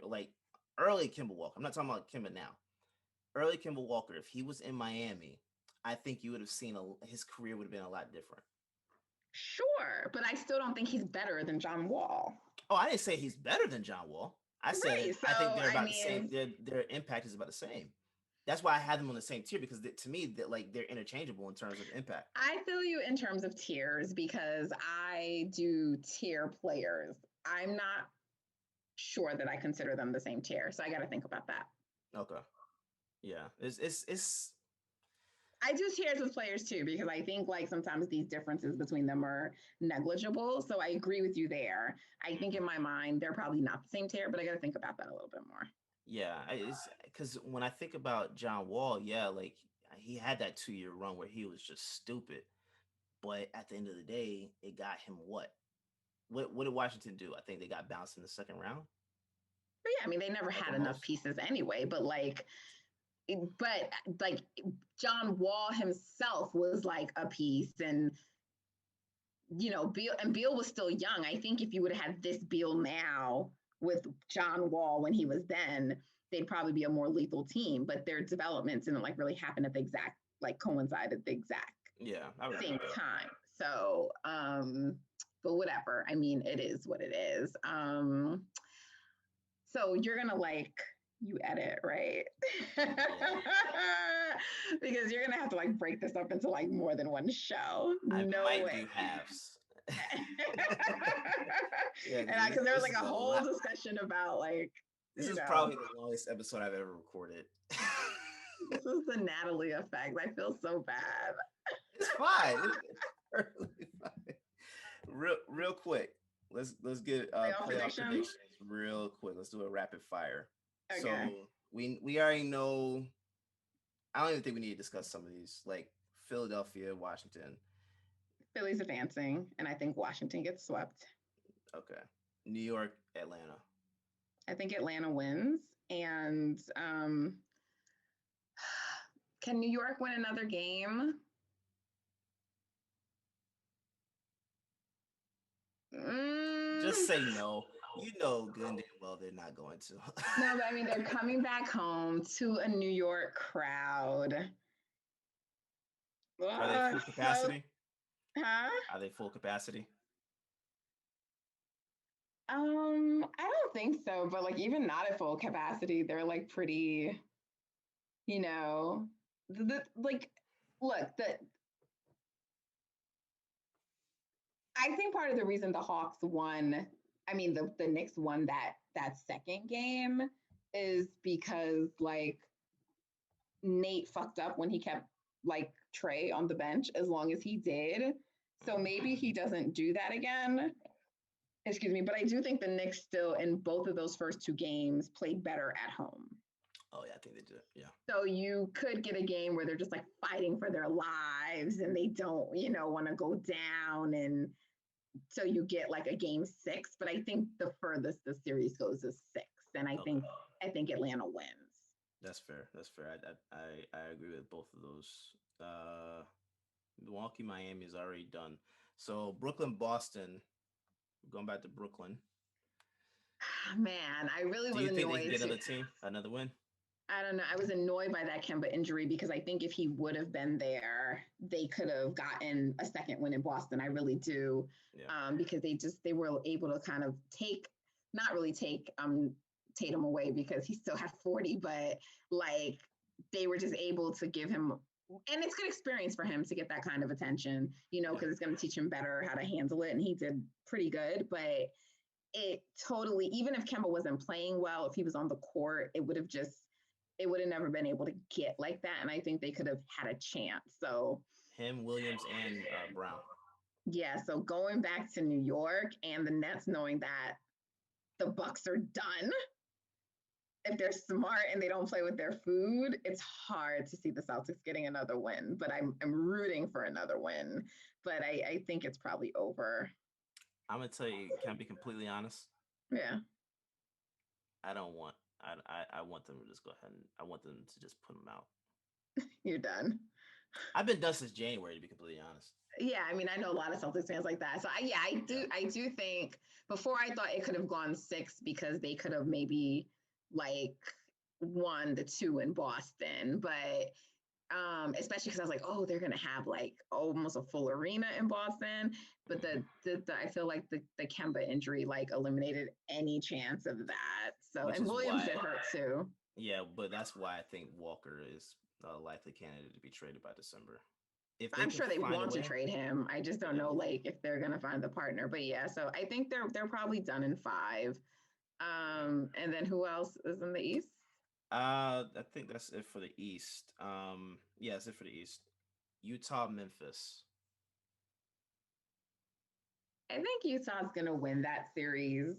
like early Kimball Walker. I'm not talking about Kimba now. Early Kimball Walker, if he was in Miami, I think you would have seen his career would have been a lot different. sure, but I still don't think he's better than John Wall. Oh, I didn't say he's better than John Wall. I said Right. So, I think they're I about the same. mean, Their impact is about the same. That's why I have them on the same tier because to me that like they're interchangeable in terms of impact. I feel you in terms of tiers because I do tier players. I'm not sure that I consider them the same tier. So I got to think about that. Okay. Yeah. It's I do tiers with players too because I think like sometimes these differences between them are negligible. So I agree with you there. I think in my mind they're probably not the same tier, but I got to think about that a little bit more. yeah. It's because when I think about John Wall, yeah, like he had that 2 year run where he was just stupid. But at the end of the day, it got him what? What did Washington do? I think they got bounced in the second round But yeah, I mean, they never at the had enough most. pieces anyway, but like John Wall himself was like a piece and Beal was still young. I think if you would have had this Beal now with John Wall when he was then, they'd probably be a more lethal team. But their developments didn't like really happen at the exact like coincide at the exact Yeah, I would agree same with that. time. So, but whatever. I mean, it is what it is. So you're gonna like you edit, right? Yeah, Because you're gonna have to like break this up into like more than one show. I No might way. do halves. Yeah, And because there was this like is a a whole lot. discussion about like, This you is know, probably the longest episode I've ever recorded. this is the Natalie effect. I feel so bad. It's fine. It's perfectly fine. Real quick. Let's get Playoff playoff predictions. predictions real quick. Let's do a rapid fire. So Okay. we already know I don't even think we need to discuss some of these, like Philadelphia, Washington. Philly's advancing, and I think Washington gets swept. Okay, New York, Atlanta. I think Atlanta wins, and can New York win another game? Just say no. You know good and damn well they're not going to. No, but I mean they're coming back home to a New York crowd. Are they full capacity? Huh? Are they full capacity? I don't think so, but like even not at full capacity, they're like pretty, you know, like look, I think part of the reason the Hawks won, I mean the Knicks won that second game is because like Nate fucked up when he kept like Trey on the bench as long as he did. So maybe he doesn't do that again. Excuse me, but I do think the Knicks still in both of those first two games played better at home. Oh yeah, I think they did. Yeah. So you could get a game where they're just like fighting for their lives and they don't, want to go down, and so you get like a game six. But I think the furthest the series goes is six, and I think Atlanta wins. That's fair. That's fair. I agree with both of those. Milwaukee, Miami is already done. So Brooklyn, Boston. Going back to Brooklyn. Man, I really Do was you think they annoyed. can get another team, another win? I don't know. I was annoyed by that Kemba injury because I think if he would have been there, they could have gotten a second win in Boston. I really do, because they were able to kind of not really take Tatum away because he still had 40, but like they were just able to give him, and it's good experience for him to get that kind of attention, because it's going to teach him better how to handle it, and he did pretty good, but it totally, even if Kemba wasn't playing well, if he was on the court, it would have never been able to get like that. And I think they could have had a chance. So him, Williams, and Brown. Yeah. So going back to New York and the Nets knowing that the Bucks are done, if they're smart and they don't play with their food, it's hard to see the Celtics getting another win. But I'm rooting for another win. But I think it's probably over. I'm gonna tell you, can I be completely honest? Yeah. I don't want. I want them to just go ahead and I want them to just put them out. You're done. I've been done since January, to be completely honest. Yeah, I mean, I know a lot of Celtics fans like that. So I do think before I thought it could have gone six because they could have maybe like won the two in Boston, but especially because I was like, oh, they're gonna have like almost a full arena in Boston. But the I feel like the Kemba injury like eliminated any chance of that. So and Williams did hurt too. Yeah, but that's why I think Walker is a likely candidate to be traded by December. I'm sure they want to trade him. I just don't know like if they're gonna find the partner. But yeah, so I think they're probably done in 5. And then who else is in the East? I think that's it for the East. Yeah, that's it for the East. Utah, Memphis. I think Utah's gonna win that series.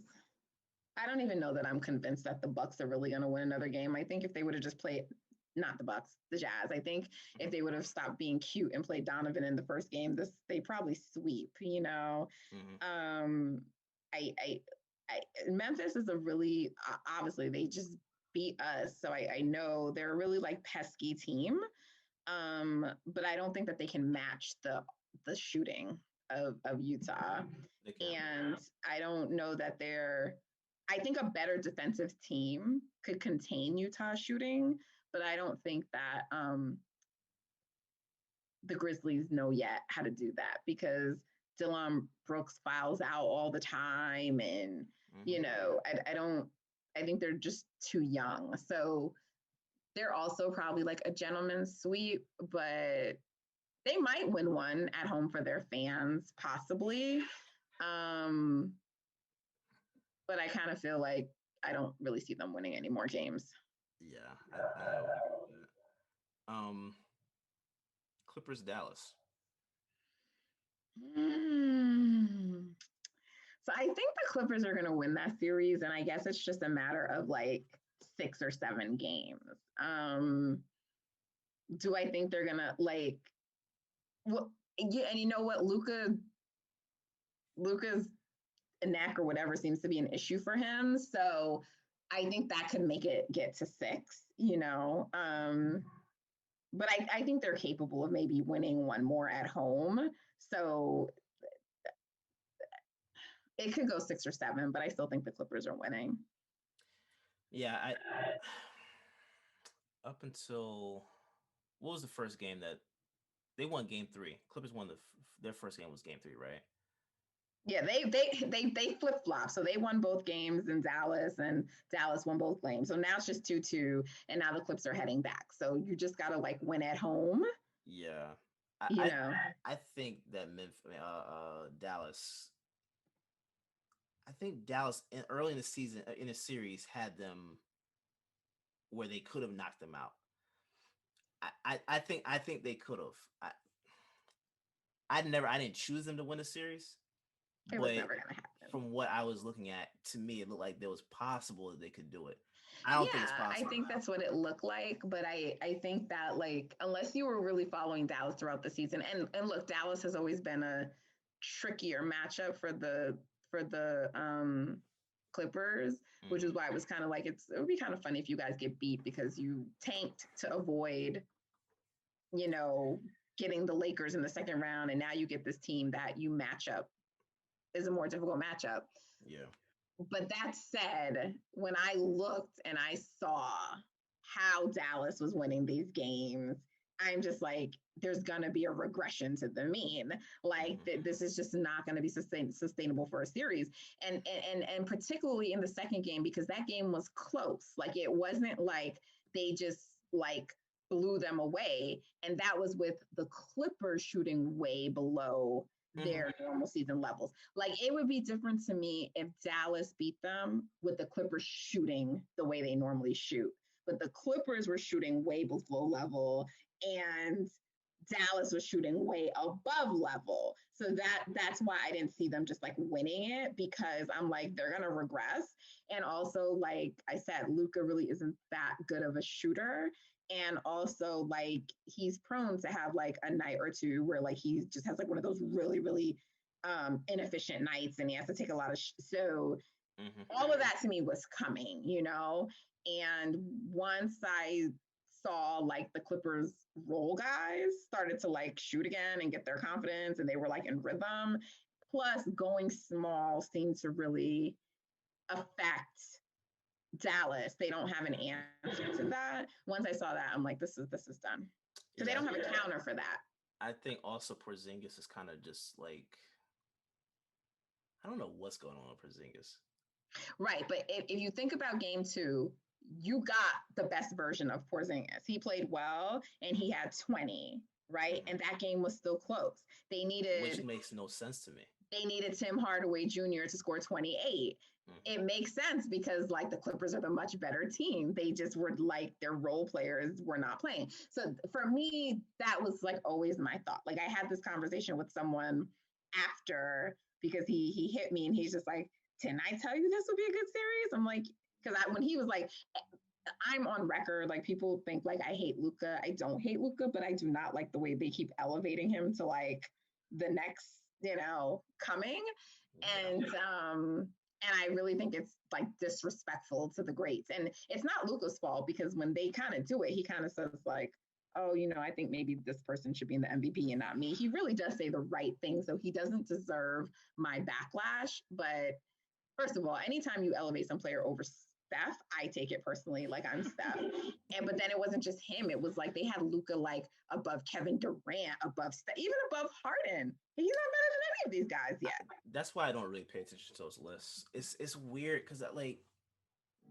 I don't even know that I'm convinced that the Bucks are really gonna win another game. I think if they would have just played, not the Bucks, the Jazz. I think if they would have stopped being cute and played Donovan in the first game, they probably sweep. I Memphis is a really obviously they just beat us, so I know they're a really like pesky team. But I don't think that they can match the shooting of Utah, and I don't know that I think a better defensive team could contain Utah shooting, but I don't think that the Grizzlies know yet how to do that because Dillon Brooks fouls out all the time, and I think they're just too young. So they're also probably like a gentleman's sweep, but they might win one at home for their fans, possibly. But I kind of feel like I don't really see them winning any more games. Yeah, Clippers, Dallas. So I think the Clippers are going to win that series, and I guess it's just a matter of like 6 or 7 games. Do I think they're gonna like? Well, yeah, and you know what, Luca's neck or whatever seems to be an issue for him. So I think that could make it get to 6. But I think they're capable of maybe winning one more at home. So it could go 6 or 7, but I still think the Clippers are winning. Yeah, I up until what was the first game that they won? Game 3. Clippers won their first game was game 3, right? Yeah, they flip flop. So they won both games in Dallas, and Dallas won both games. So now it's just 2-2, and now the Clips are heading back. So you just gotta like win at home. Yeah, You know. I think that Dallas. I think Dallas early in the season in a series had them where they could have knocked them out. I think they could have. I didn't choose them to win the series, It was but never gonna happen. from what I was looking at, to me it looked like there was possible that they could do it. I don't think it's Yeah, I possible think now. that's what it looked like. But I think that like unless you were really following Dallas throughout the season, and look, Dallas has always been a trickier matchup for the Clippers, which is Mm-hmm. why it was kind of like it would be kind of funny if you guys get beat because you tanked to avoid, you know, getting the Lakers in the second round, and now you get this team that you match up is a more difficult matchup. Yeah. But that said, when I looked and I saw how Dallas was winning these games, I'm just like, there's gonna be a regression to the mean. Like Mm-hmm. this is just not gonna be sustainable for a series, and particularly in the second game because that game was close. Like it wasn't like they just like blew them away, and that was with the Clippers shooting way below Mm-hmm. their normal season levels. Like it would be different to me if Dallas beat them with the Clippers shooting the way they normally shoot. But the Clippers were shooting way below level and Dallas was shooting way above level. So that's why I didn't see them just like winning it because I'm like they're gonna regress. And also, like I said, Luca really isn't that good of a shooter. And also, like he's prone to have like a night or two where like he just has like one of those really, really inefficient nights, and he has to take a lot of. So Mm-hmm. all of that to me was coming. And once I saw like the Clippers role guys started to like shoot again and get their confidence and they were like in rhythm, plus going small seemed to really affect Dallas. They don't have an answer to that. Once I saw that, I'm like, this is done. Because they Yeah. don't have a counter for that. I think also Porzingis is kind of just like I don't know what's going on with Porzingis. Right. But if you think about game 2, you got the best version of Porzingis. He played well and he had 20, right? Mm-hmm. And that game was still close. They Which needed makes no sense to me. they needed Tim Hardaway Jr. to score 28. Mm-hmm. It makes sense because like the Clippers are the much better team. They just were like their role players were not playing. So for me, that was like always my thought. Like I had this conversation with someone after because he hit me and he's just like, "Didn't I tell you this would be a good series?" I'm like, because when he was like, I'm on record. Like people think like I hate Luca. I don't hate Luca, but I do not like the way they keep elevating him to like the next, coming. Yeah. And I really think it's like disrespectful to the greats. And it's not Luca's fault because when they kind of do it, he kind of says like, "Oh, I think maybe this person should be in the MVP and not me." He really does say the right thing, so he doesn't deserve my backlash. But first of all, anytime you elevate some player over Steph, I take it personally, like I'm Steph. But then it wasn't just him; it was like they had Luca like above Kevin Durant, above Steph, even above Harden. He's not better than any of these guys yet. That's why I don't really pay attention to those lists. It's weird because like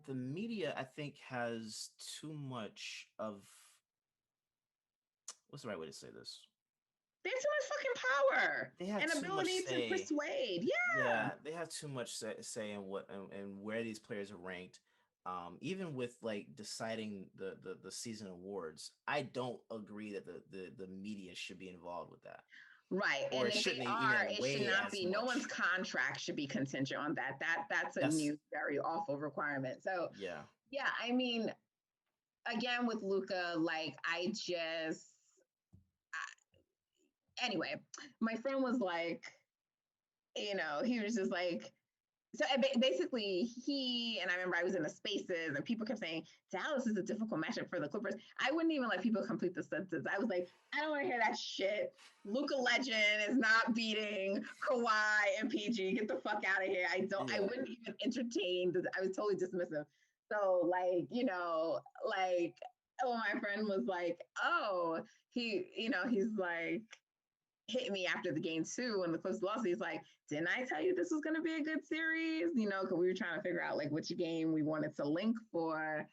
the media I think has too much of what's the right way to say this? They have too much fucking power They have and too much ability to say. persuade. Yeah, Yeah. they have too much say in what and where these players are ranked. Even with like deciding the season awards, I don't agree that the media should be involved with that, Right. or And it if they shouldn't are, even it should weigh not as be no one's much. contract should be contingent on that. That's a That's new, very awful requirement. So yeah. yeah, I mean, again with Luka, like anyway, my friend was like, he was just like, so basically and I remember I was in the spaces and people kept saying Dallas is a difficult matchup for the Clippers. I wouldn't even let people complete the sentence. I was like, I don't want to hear that shit. Luka Legend is not beating Kawhi and PG. Get the fuck out of here. I wouldn't even entertain this. I was totally dismissive. So my friend was like, oh, he's like, hit me after the game too when the Clips lost. He's like, didn't I tell you this was going to be a good series? Because we were trying to figure out like which game we wanted to link for.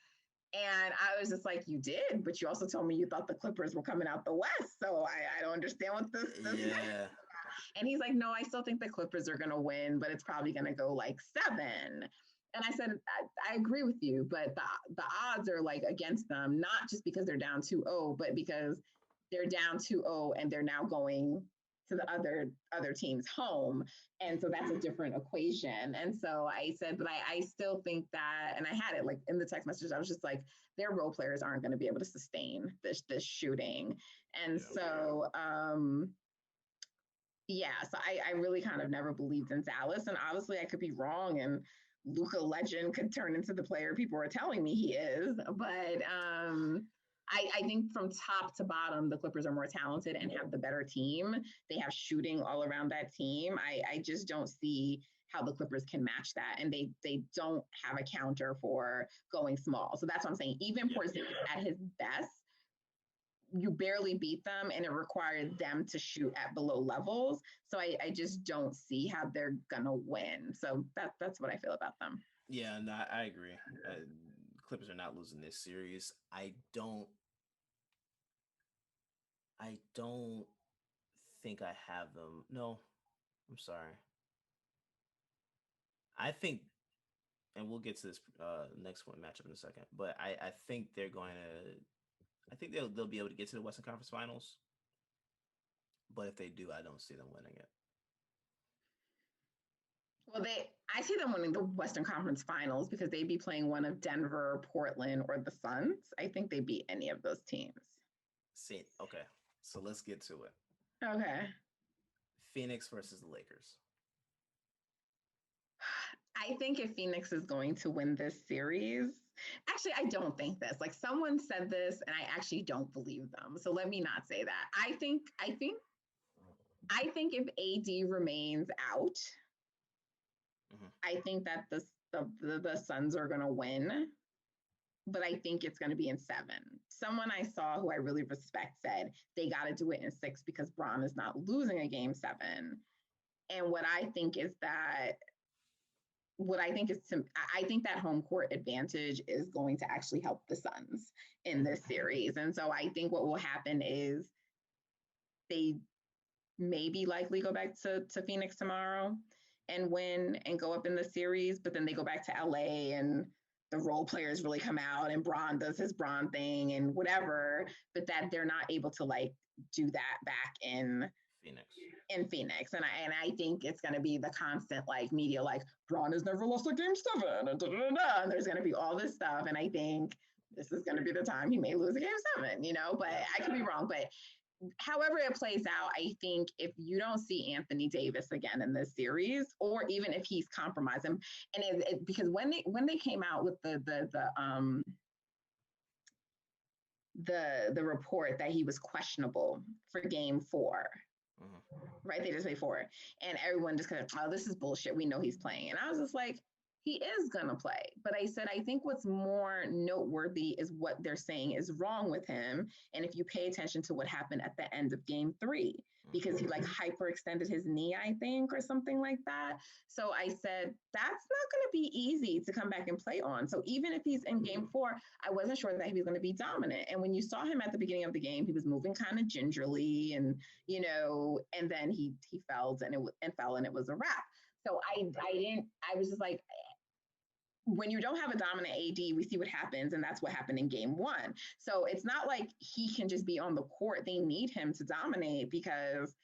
And I was just like, you did, but you also told me you thought the Clippers were coming out the West. So I don't understand what this is. And he's like, no, I still think the Clippers are going to win, but it's probably going to go like 7. And I said, I agree with you, but the odds are like against them, not just because they're down 2-0, but because they're down 2-0 and they're now going to the other team's home. And so that's a different equation. And so I said, but I still think that, and I had it like in the text message, I was just like, their role players aren't going to be able to sustain this shooting. And so I really kind of never believed in Dallas. And obviously I could be wrong, and Luka Legend could turn into the player people are telling me he is. But I think from top to bottom, the Clippers are more talented and have the better team. They have shooting all around that team. I just don't see how the Clippers can match that. And they don't have a counter for going small. So that's what I'm saying. Even Porzingis at his best, you barely beat them, and it required them to shoot at below levels. So I just don't see how they're gonna win. So that's what I feel about them. Yeah, no, I agree. Clippers are not losing this series. I don't think I have them. No, I'm sorry. I think, and we'll get to this next one matchup in a second, but I think they're going to. I think they'll be able to get to the Western Conference Finals, but if they do, I don't see them winning it. Well, I see them winning the Western Conference Finals because they'd be playing one of Denver, Portland, or the Suns. I think they beat any of those teams. See, okay, so let's get to it. Okay. Phoenix versus the Lakers. I think if Phoenix is going to win this series, actually, I don't think this. Like someone said this, and I actually don't believe them. So let me not say that. I think if AD remains out, I think that the Suns are going to win, but I think it's going to be in 7. Someone I saw who I really respect said they got to do it in 6 because Bron is not losing a game 7. And what I think is that I think that home court advantage is going to actually help the Suns in this series. And so I think what will happen is they maybe likely go back to Phoenix tomorrow and win and go up in the series, but then they go back to LA and the role players really come out and Bron does his Bron thing and whatever, but that they're not able to like do that back in Phoenix. And I think it's going to be the constant like media, like Bron has never lost a game 7 and and there's going to be all this stuff. And I think this is going to be the time he may lose a game 7, but I could be wrong. But however it plays out, I think if you don't see Anthony Davis again in this series, or even if he's compromised, and because when they came out with the report that he was questionable for game 4, right? They just say 4, and everyone just kind of, oh, this is bullshit. We know he's playing, and I was just like, he is gonna play. But I said, I think what's more noteworthy is what they're saying is wrong with him. And if you pay attention to what happened at the end of game 3, because he like hyperextended his knee, I think, or something like that. So I said, that's not gonna be easy to come back and play on. So even if he's in game 4, I wasn't sure that he was gonna be dominant. And when you saw him at the beginning of the game, he was moving kind of gingerly and, and then he fell and it was a wrap. So I was just like, when you don't have a dominant AD, we see what happens, and that's what happened in game 1. So it's not like he can just be on the court. They need him to dominate because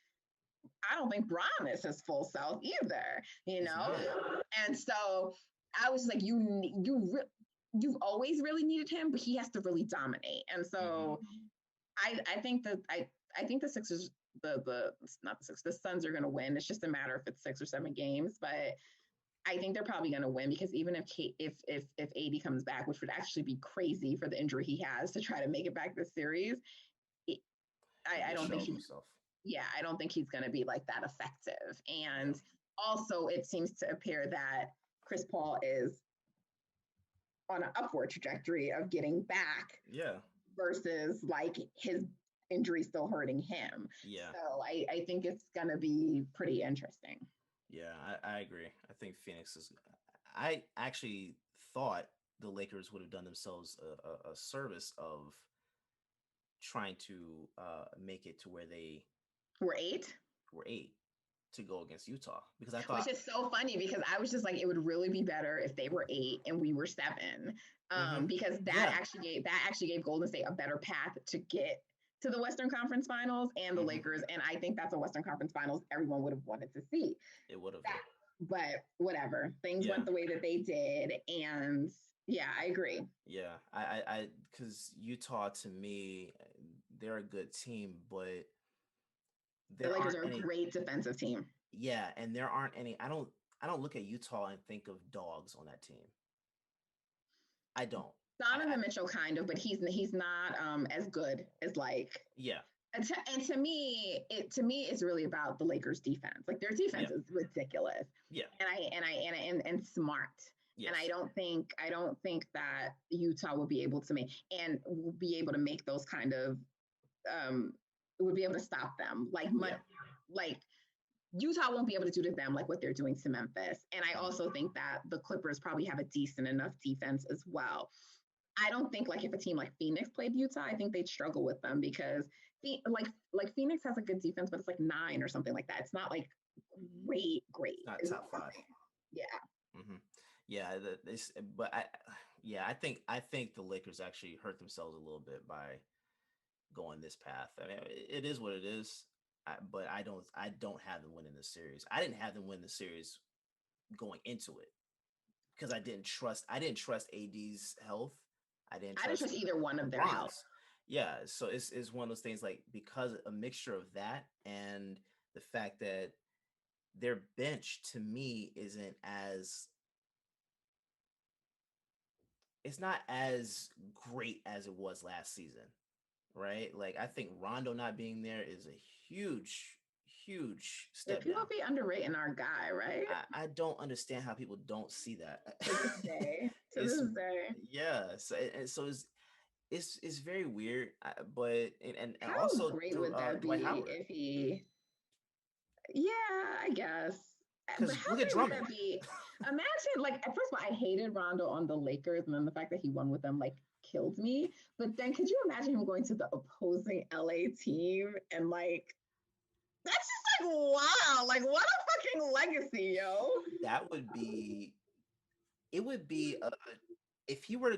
I don't think Bron is his full self either, And so I was like, you've always really needed him, but he has to really dominate. And so I think that I think the Sixers the not the Sixers, the Suns are going to win. It's just a matter if it's 6 or 7 games, but I think they're probably going to win because even if AD comes back, which would actually be crazy for the injury he has to try to make it back this series, it, I don't think he's himself. yeah, I don't think he's going to be like that effective. And Yeah. also, it seems to appear that Chris Paul is on an upward trajectory of getting back Yeah. versus like his injury still hurting him. Yeah. So I think it's going to be pretty interesting. Yeah, I agree. I think Phoenix is. I actually thought the Lakers would have done themselves a service of trying to make it to where they We're 8. were 8 to go against Utah because I Which thought. is so funny because I was just like, it would really be better if they were 8 and we were 7, because Yeah. that actually gave Golden State a better path to get to the Western Conference Finals and the Lakers, and I think that's a Western Conference Finals everyone would have wanted to see. It would have. But whatever, things went the way that they did, and yeah, I agree. Yeah, because Utah to me, they're a good team, but The there Lakers aren't are a any. great defensive team. Yeah, and there aren't any. I don't look at Utah and think of dogs on that team. I don't. Donovan Mitchell kind of, but he's not as good as like Yeah. and to me it's really about the Lakers defense. Like their defense is ridiculous. Yeah. And smart. Yes. And I don't think that Utah will be able to make those kind of would be able to stop them like Utah won't be able to do to them like what they're doing to Memphis. And I also think that the Clippers probably have a decent enough defense as well. I don't think like if a team like Phoenix played Utah, I think they'd struggle with them because like Phoenix has a good defense, but it's like 9 or something like that. It's not like great. It's not top 5. Yeah. Yeah. I think the Lakers actually hurt themselves a little bit by going this path. I mean, it is what it is. But I don't have them winning this series. I didn't have them win the series going into it because I didn't trust AD's health. I didn't trust either one of their health. Yeah, so it's one of those things like because a mixture of that and the fact that their bench to me it's not as great as it was last season. Right? Like I think Rondo not being there is a huge step. People be underrating our guy, right? I don't understand how people don't see that. To this day. Yeah. So it's very weird. But and how also great would that be if he? Yeah, I guess. Because look at Drummond. Imagine, like, first of all, I hated Rondo on the Lakers, and then the fact that he won with them, like, killed me. But then could you imagine him going to the opposing LA team and, like, that's just like, wow, like, what a fucking legacy, yo. That would be, if he were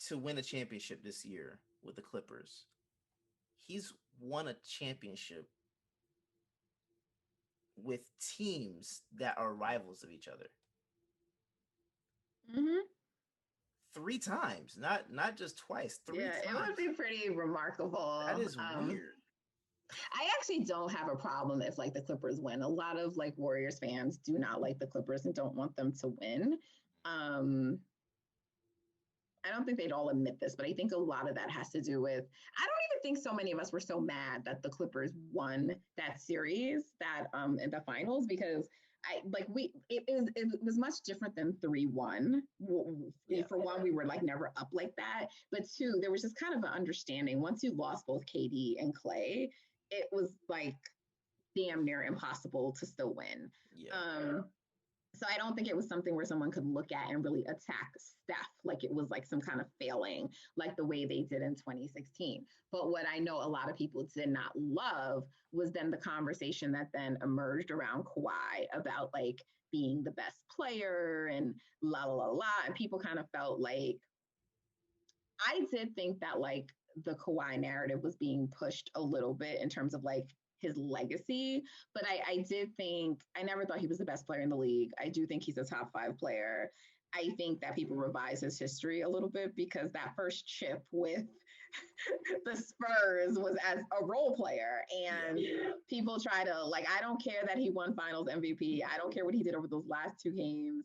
to win a championship this year with the Clippers, he's won a championship with teams that are rivals of each other. 3 times, not just twice. 3 times. It would be pretty remarkable. That is weird. I actually don't have a problem if like the Clippers win. A lot of like Warriors fans do not like the Clippers and don't want them to win. I don't think they'd all admit this, but I think a lot of that has to do with, I don't even think so many of us were so mad that the Clippers won that series in the finals because it was much different than 3-1. For one, we were like never up like that. But 2, there was just kind of an understanding. Once you lost both KD and Clay, it was like damn near impossible to still win. Yeah. So I don't think it was something where someone could look at and really attack Steph like it was like some kind of failing, like the way they did in 2016. But what I know a lot of people did not love was then the conversation that then emerged around Kawhi about like being the best player and la la la la. And people kind of felt like, I did think that like the Kawhi narrative was being pushed a little bit in terms of like his legacy. But I did think, I never thought he was the best player in the league. I do think he's a top 5 player. I think that people revise his history a little bit because that first chip with the Spurs was as a role player. And people try to, like, I don't care that he won finals MVP. I don't care what he did over those last two games.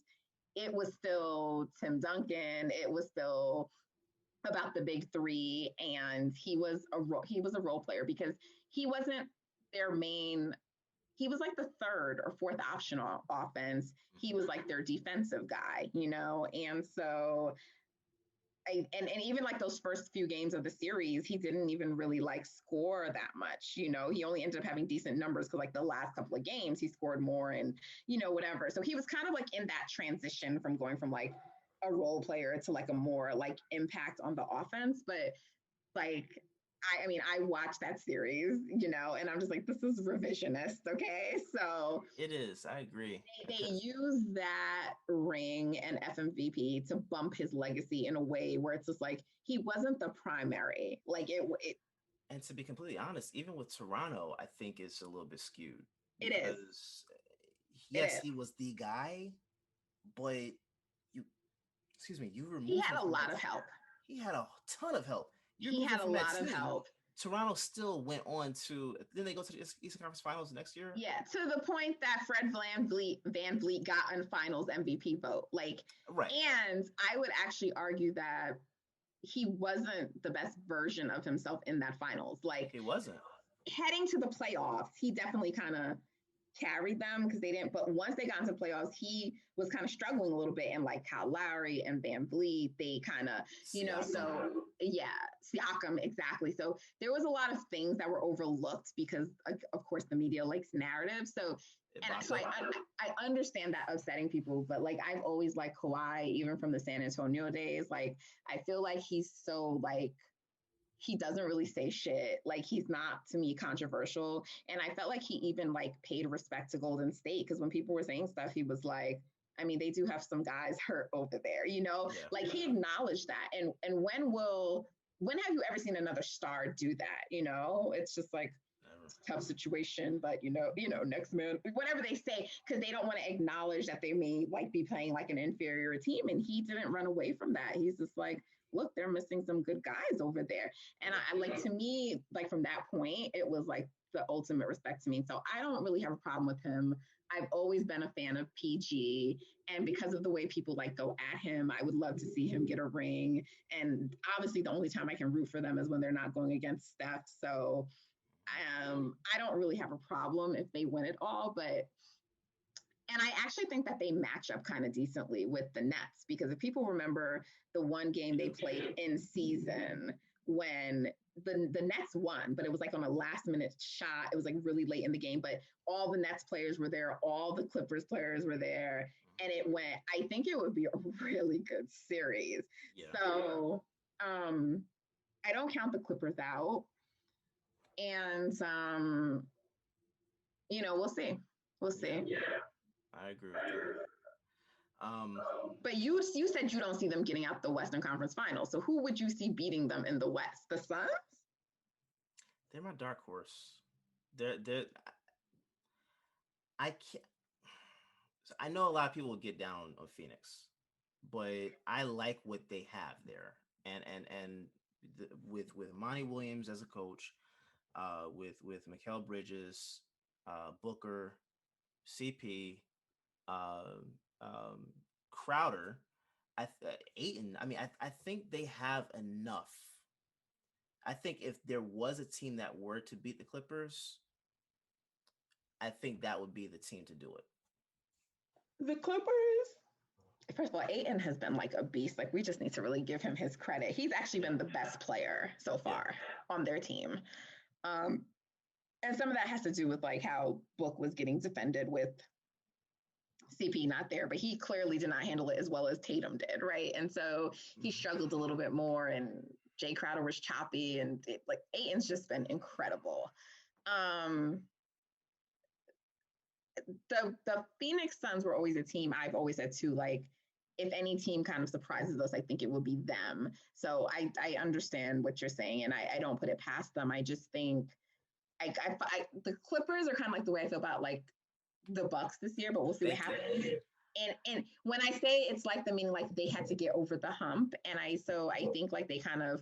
It was still Tim Duncan. It was still about the big three. And he was a role player because he wasn't their main, he was like the third or fourth optional offense. He was like their defensive guy, you know? And so and even like those first few games of the series, he didn't even really like score that much. You know, he only ended up having decent numbers because like the last couple of games he scored more and, you know, whatever. So he was kind of like in that transition from going from like a role player to like a more like impact on the offense. But like, I mean, I watched that series, you know, and I'm just like, this is revisionist, okay? So It is. I agree. they use that ring and FMVP to bump his legacy in a way where it's just like he wasn't the primary. Like it And to be completely honest, even with Toronto, I think it's a little bit skewed it is. because It yes, is. he was the guy, but you, excuse me, you He remove had him a from lot that. of help. He had a ton of help. You He remove him had a from that lot of team. help. Toronto still went on to. Then they go to the Eastern Conference Finals next year. Yeah, to the point that Fred VanVleet got a Finals MVP vote. Like, Right. and I would actually argue that he wasn't the best version of himself in that finals. Like, He wasn't. heading to the playoffs, he definitely kind of carried them because they didn't. But once they got into playoffs, he was kind of struggling a little bit. And like Kyle Lowry and Van Vliet, they kind of, you know, so yeah, Siakam, exactly. So there was a lot of things that were overlooked because, of course, the media likes narrative. So, and so I understand that upsetting people, but like I've always liked Kawhi, even from the San Antonio days. Like I feel like he's so like he doesn't really say shit. Like he's not to me controversial. And I felt like he even like paid respect to Golden State because when people were saying stuff, he was like, I mean, they do have some guys hurt over there, you know? Yeah. Like he acknowledged that. And when have you ever seen another star do that? You know, it's just like tough situation, but you know, next man, whatever they say, because they don't want to acknowledge that they may like be playing like an inferior team. And he didn't run away from that. He's just like, look, they're missing some good guys over there. And I like, to me, like from that point, it was like the ultimate respect to me. So I don't really have a problem with him. I've always been a fan of PG. And because of the way people like go at him, I would love to see him get a ring. And obviously the only time I can root for them is when they're not going against Steph. So I don't really have a problem if they win it all, and I actually think that they match up kind of decently with the Nets because if people remember the one game they played in season when the Nets won, but it was like on a last minute shot. It was like really late in the game, but all the Nets players were there. All the Clippers players were there. And it went, I think it would be a really good series. Yeah. So I don't count the Clippers out. And, you know, we'll see. We'll see. Yeah. I agree with that. But you said you don't see them getting out the Western Conference Finals. So who would you see beating them in the West? The Suns? They're my dark horse. I can't. I know a lot of people will get down on Phoenix, but I like what they have there, and with Monty Williams as a coach, with Mikal Bridges, Booker, CP. Crowder, Ayton. I mean, I think they have enough. I think if there was a team that were to beat the Clippers, I think that would be the team to do it. The Clippers. First of all, Ayton has been like a beast. Like we just need to really give him his credit. He's actually been the best player so far on their team. And some of that has to do with like how Book was getting defended with CP not there, but he clearly did not handle it as well as Tatum did, right? And so he struggled a little bit more, and Jay Crowder was choppy, and like Ayton's just been incredible. The Phoenix Suns were always a team I've always said too, like if any team kind of surprises us, I think it would be them. So I understand what you're saying, and I don't put it past them. I just think the Clippers are kind of like the way I feel about like the Bucks this year, but we'll see what happens. And when I say it's like the meaning, like they had to get over the hump, and I think like they kind of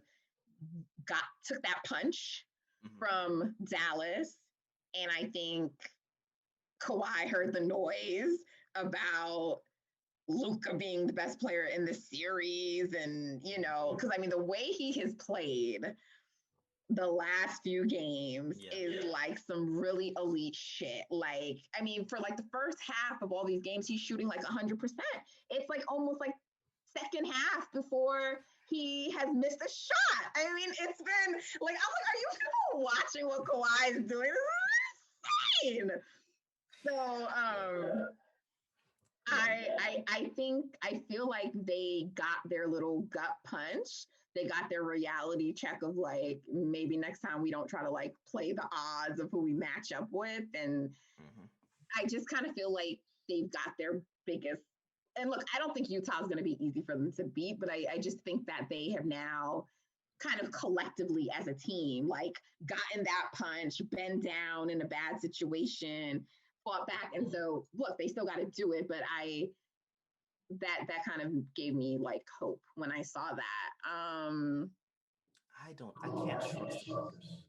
took that punch from Dallas, and I think Kawhi heard the noise about Luka being the best player in the series, and because I mean the way he has played the last few games is like some really elite shit. Like, I mean, for like the first half of all these games, he's shooting like 100%. It's like almost like second half before he has missed a shot. I mean, it's been like, I'm like, are you people watching what Kawhi is doing? This is insane. So, I feel like they got their little gut punch. They got their reality check of like, maybe next time we don't try to like play the odds of who we match up with. And I just kind of feel like they've got their biggest, and look, I don't think Utah is going to be easy for them to beat, but I just think that they have now kind of collectively as a team, like gotten that punch, been down in a bad situation, fought back. And so look, they still got to do it, but that kind of gave me like hope when I saw that. I can't trust the Clippers.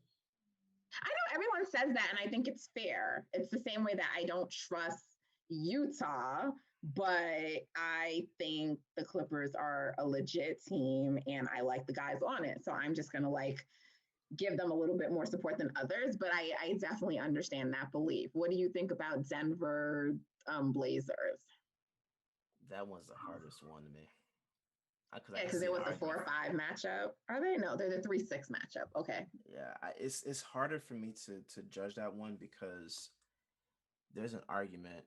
I know everyone says that, and I think it's fair. It's the same way that I don't trust Utah, but I think the Clippers are a legit team, and I like the guys on it. So I'm just gonna like give them a little bit more support than others, but I definitely understand that belief. What do you think about Denver Blazers? That one's the hardest one to me. Because it was the 4-5 matchup. Are they? No, they're the 3-6 matchup. Okay. Yeah, it's harder for me to judge that one because there's an argument,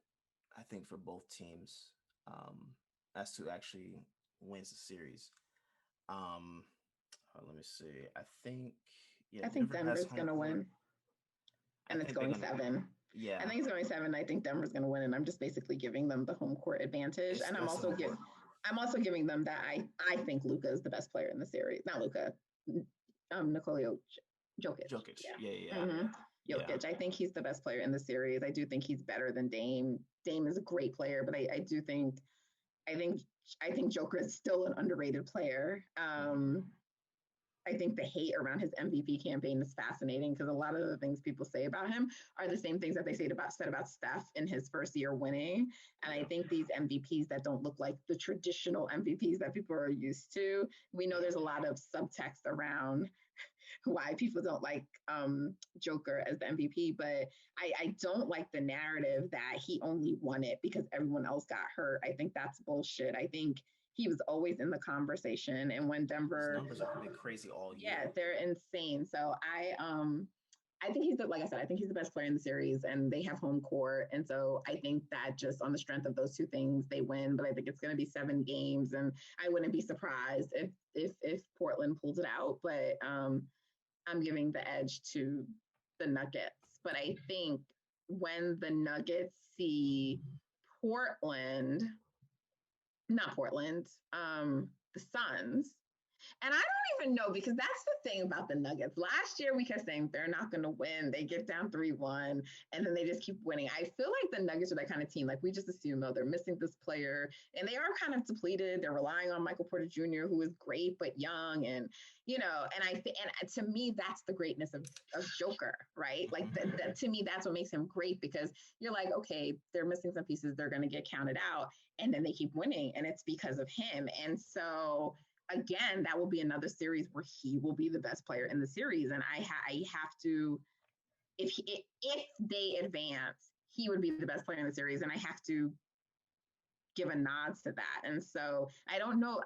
I think, for both teams as to actually wins the series. Let me see. I think Denver's going to win. And it's going 7. Yeah. I think it's going 7. I think Denver's going to win, and I'm just basically giving them the home court advantage. And I'm also giving them that I think Luka is the best player in the series. Not Luka, Nikola Jokic. Yeah. Mm-hmm. Jokic. I think he's the best player in the series. I do think he's better than Dame. Dame is a great player, but I think Joker is still an underrated player. I think the hate around his MVP campaign is fascinating because a lot of the things people say about him are the same things that they said about Steph in his first year winning. And I think these MVPs that don't look like the traditional MVPs that people are used to, we know there's a lot of subtext around why people don't like Joker as the MVP, but I don't like the narrative that he only won it because everyone else got hurt. I think that's bullshit. I think he was always in the conversation, and when Denver, his numbers have been crazy all year. Yeah, they're insane. So I think like I said, I think he's the best player in the series, and they have home court, and so I think that just on the strength of those two things, they win. But I think it's going to be 7 games, and I wouldn't be surprised if Portland pulls it out. But I'm giving the edge to the Nuggets. But I think when the Nuggets see the Suns. And I don't even know, because that's the thing about the Nuggets. Last year, we kept saying they're not going to win. They get down 3-1, and then they just keep winning. I feel like the Nuggets are that kind of team. Like, we just assume, they're missing this player, and they are kind of depleted. They're relying on Michael Porter Jr., who is great but young. And, and to me, that's the greatness of Joker, right? Like, to me, that's what makes him great, because you're like, okay, they're missing some pieces. They're going to get counted out, and then they keep winning, and it's because of him. And so, again, that will be another series where he will be the best player in the series. And I have to, if they advance, he would be the best player in the series. And I have to give a nod to that. And so I don't know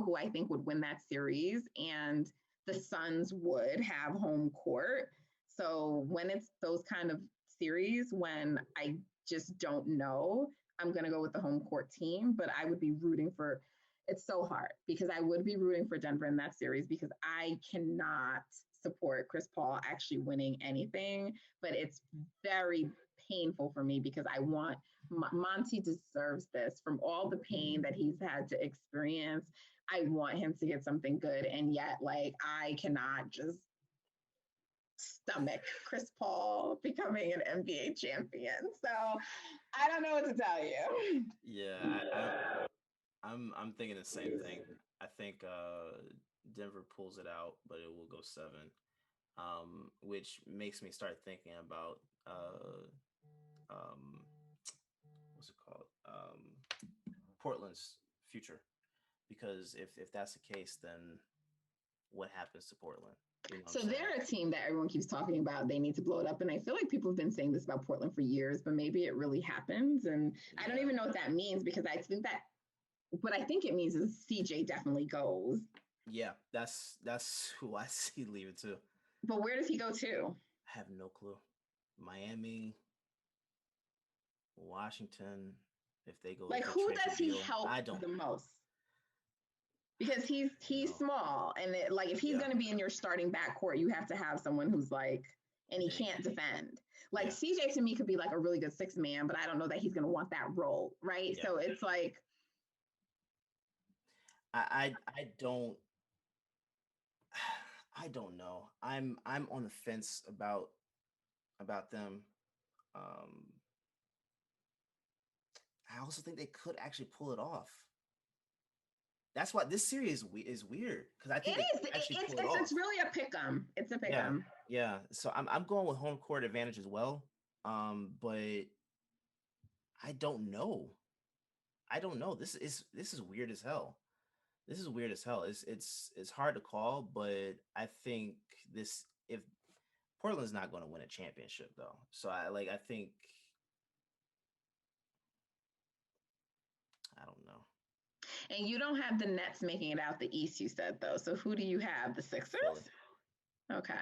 who I think would win that series. And the Suns would have home court. So when it's those kind of series, when I just don't know, I'm going to go with the home court team, but I would be rooting for, it's so hard because I would be rooting for Denver in that series because I cannot support Chris Paul actually winning anything, but it's very painful for me because I want, Monty deserves this from all the pain that he's had to experience. I want him to get something good. And yet, like, I cannot just stomach Chris Paul becoming an NBA champion. So I don't know what to tell you. Yeah, I'm thinking the same thing. I think Denver pulls it out, but it will go seven. Which makes me start thinking about um what's it called? Portland's future. Because if that's the case, then what happens to Portland? You know what I'm So saying? they're a team that everyone keeps talking about. They need to blow it up. And I feel like people have been saying this about Portland for years, but maybe it really happens. And I don't Yeah. even know what that means because I think that what I think it means is CJ definitely goes. Yeah, that's who I see leaving too. But where does he go to? I have no clue. Miami, Washington, if they go if Like they who trade for does he Beal. help I don't the most? Because he's know. small and like if he's Yeah. going to be in your starting backcourt, you have to have someone who's like and he Big. can't defend. Like Yeah. CJ to me could be like a really good six man, but I don't know that he's going to want that role, right? Yeah. So it's like I don't I don't know. I'm on the fence about them. Um I also think they could actually pull it off. That's why this series is weird because I think it they is. could actually It's pull it off. it's really a pick 'em. It's a pick Yeah, 'em. yeah. So I'm going with home court advantage as well. But I don't know. I don't know. This is weird as hell. This is weird as hell. It's hard to call, but I think this if Portland's not going to win a championship though. So I think I don't know. And you don't have the Nets making it out the East, you said though. So who do you have? The Sixers? Philly. Okay.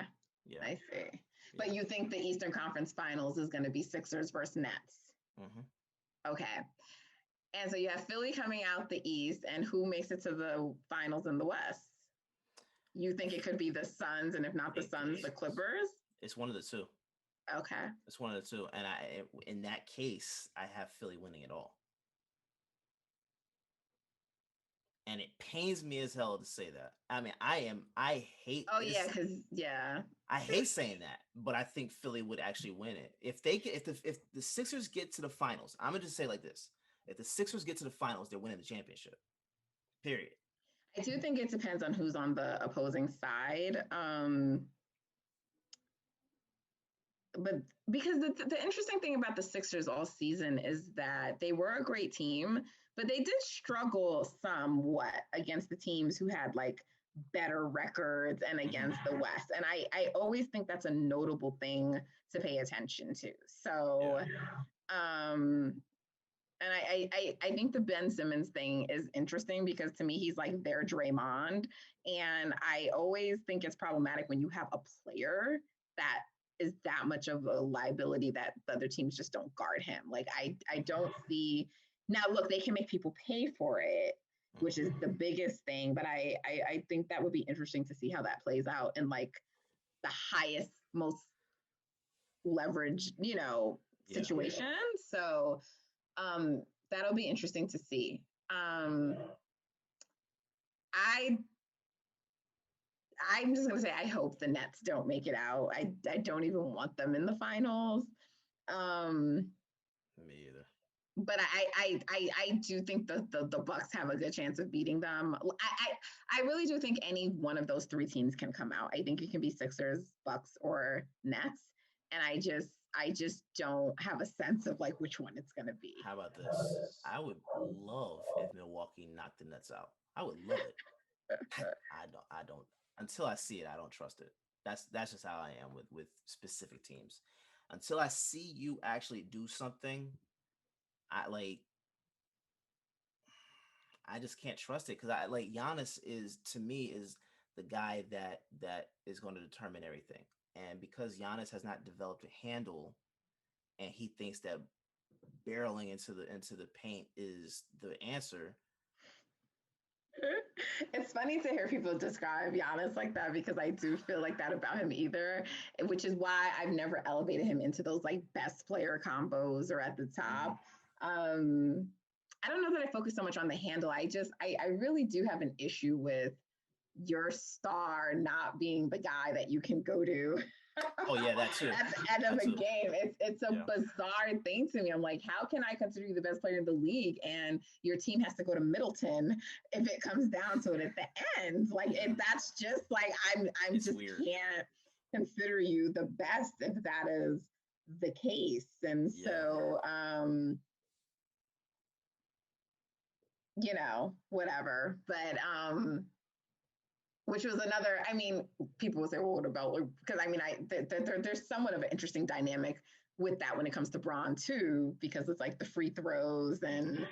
Yeah. I see. Yeah. But you think the Eastern Conference Finals is going to be Sixers versus Nets? Okay. And so you have Philly coming out the East, and who makes it to the finals in the West? You think it could be the Suns, and if not the Suns, the Clippers? It's one of the two. Okay. It's one of the two, and in that case, I have Philly winning it all. And it pains me as hell to say that. I mean, I hate. Oh this. Yeah, because yeah, I hate saying that, but I think Philly would actually win it if the Sixers get to the finals. I'm gonna just say like this: if the Sixers get to the finals, they're winning the championship. Period. I do think it depends on who's on the opposing side. But because the interesting thing about the Sixers all season is that they were a great team, but they did struggle somewhat against the teams who had like better records and against the West. And I always think that's a notable thing to pay attention to. So, and I think the Ben Simmons thing is interesting because to me, he's like their Draymond. And I always think it's problematic when you have a player that is that much of a liability that the other teams just don't guard him. Like I don't see now. Look, they can make people pay for it, which is the biggest thing. But I think that would be interesting to see how that plays out in like the highest, most leveraged, situation. So that'll be interesting to see. I'm just gonna say I hope the Nets don't make it out. I don't even want them in the finals. Me either. But I do think the Bucks have a good chance of beating them. I really do think any one of those three teams can come out. I think it can be Sixers, Bucks, or Nets. And I just don't have a sense of like which one it's gonna be. How about this? I would love if Milwaukee knocked the Nets out. I would love it. I don't until I see it, I don't trust it. That's just how I am with specific teams. Until I see you actually do something, I just can't trust it because I like Giannis is to me is the guy that is going to determine everything. And because Giannis has not developed a handle, and he thinks that barreling into the paint is the answer. It's funny to hear people describe Giannis like that because I do feel like that about him either, which is why I've never elevated him into those like best player combos or at the top. I don't know that I focus so much on the handle. I really do have an issue with your star not being the guy that you can go to Oh yeah, that too. at the end of That a too. game. It's a bizarre thing to me. I'm like, how can I consider you the best player in the league and your team has to go to Middleton if it comes down to it at the end? Like, that's just like I'm It's just weird. can't consider you the best if that is the case. And so you know, whatever. But which was another, I mean, people will say, well, what about, because I mean, there's somewhat of an interesting dynamic with that when it comes to Braun too, because it's like the free throws and,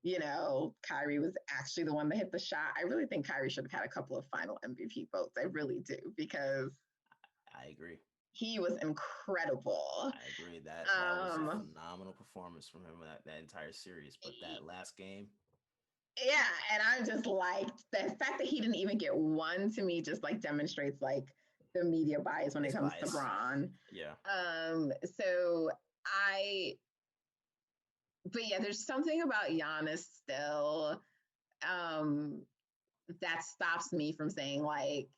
you know, Kyrie was actually the one that hit the shot. I really think Kyrie should have had a couple of final MVP votes. I really do, because I agree. he was incredible. I agree. That was a phenomenal performance from him that entire series. But that last game, yeah, and I'm just like, the fact that he didn't even get one to me just like demonstrates like the media bias when it comes to Braun. Yeah. So but yeah, there's something about Giannis still that stops me from saying like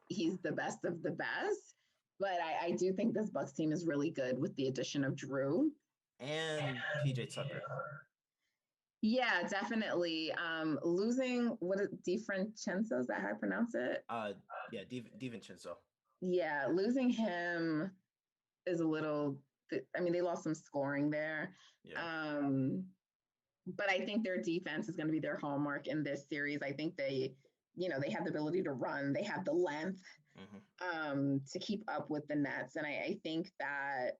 he's the best of the best. But I do think this Bucks team is really good with the addition of Drew and PJ Tucker. Yeah, definitely. Losing what is DiFrancesco, is that how I pronounce it? Yeah, DiVincenzo. Yeah, losing him is a little. I mean, they lost some scoring there. Yeah. But I think their defense is going to be their hallmark in this series. I think they, you know, they have the ability to run. They have the length to keep up with the Nets, and I think that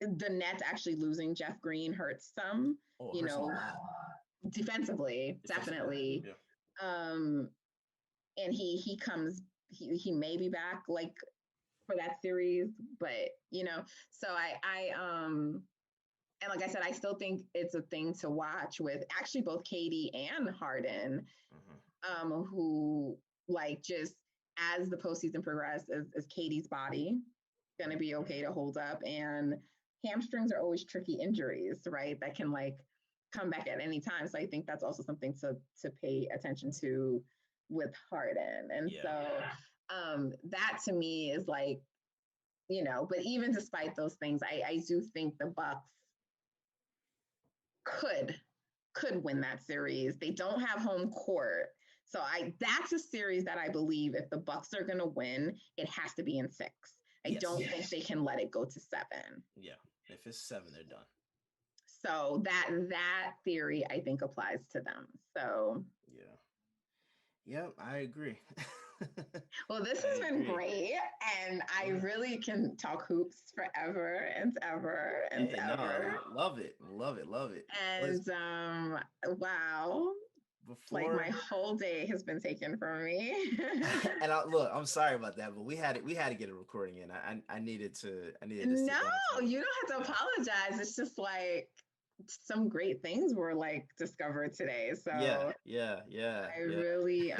the Nets actually losing Jeff Green hurts some. You know, defensively, definitely. Yeah. And he comes. He may be back like for that series, but you know, so I and like I said, I still think it's a thing to watch with actually both Katie and Harden, who like just as the postseason progresses, is Katie's body going to be okay to hold up? And hamstrings are always tricky injuries, right? That can like come back at any time. So I think that's also something to pay attention to with Harden. And so that to me is like, you know, but even despite those things, I do think the Bucks could win that series. They don't have home court. So that's a series that I believe if the Bucks are going to win, it has to be in 6. I don't think they can let it go to 7. Yeah. If it's 7, they're done. So that theory I think applies to them. So yeah, I agree. Well, this has been great, and I really can talk hoops forever and ever and ever. No, love it. And wow. Like my whole day has been taken from me. And look, I'm sorry about that, but we had to get a recording in. I needed to. No, you don't have to apologize. It's just like some great things were like discovered today. So yeah. I really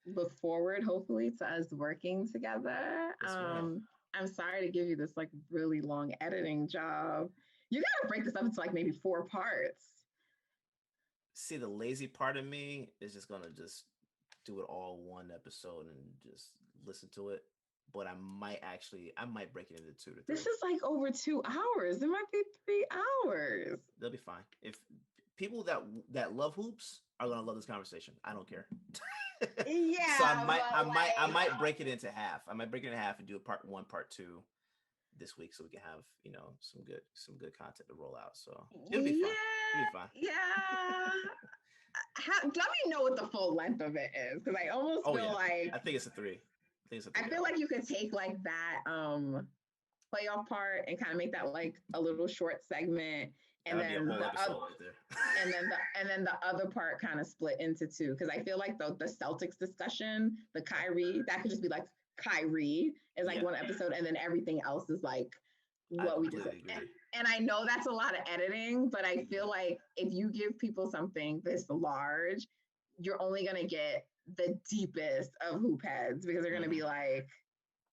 look forward, hopefully, to us working together. I'm sorry to give you this like really long editing job. You got to break this up into like maybe 4 parts. See, the lazy part of me is just gonna just do it all one episode and just listen to it. But I might break it into 2 to 3. This is like over 2 hours. It might be 3 hours. They'll be fine. If people that love hoops are gonna love this conversation, I don't care. Yeah. So I might break it into half. I might break it in half and do a part 1, part 2 this week, so we can have, you know, some good content to roll out. So it'll be fun. It'll be fine. Yeah. Let me know what the full length of it is, because I almost feel like I think it's a 3. I feel like you could take like that playoff part and kind of make that like a little short segment, and then the other part kind of split into 2, because I feel like the Celtics discussion, the Kyrie, that could just be like Kyrie is like one episode, and then everything else is like what we just and I know that's a lot of editing, but I feel like if you give people something this large, you're only going to get the deepest of hoop heads, because they're going to be like,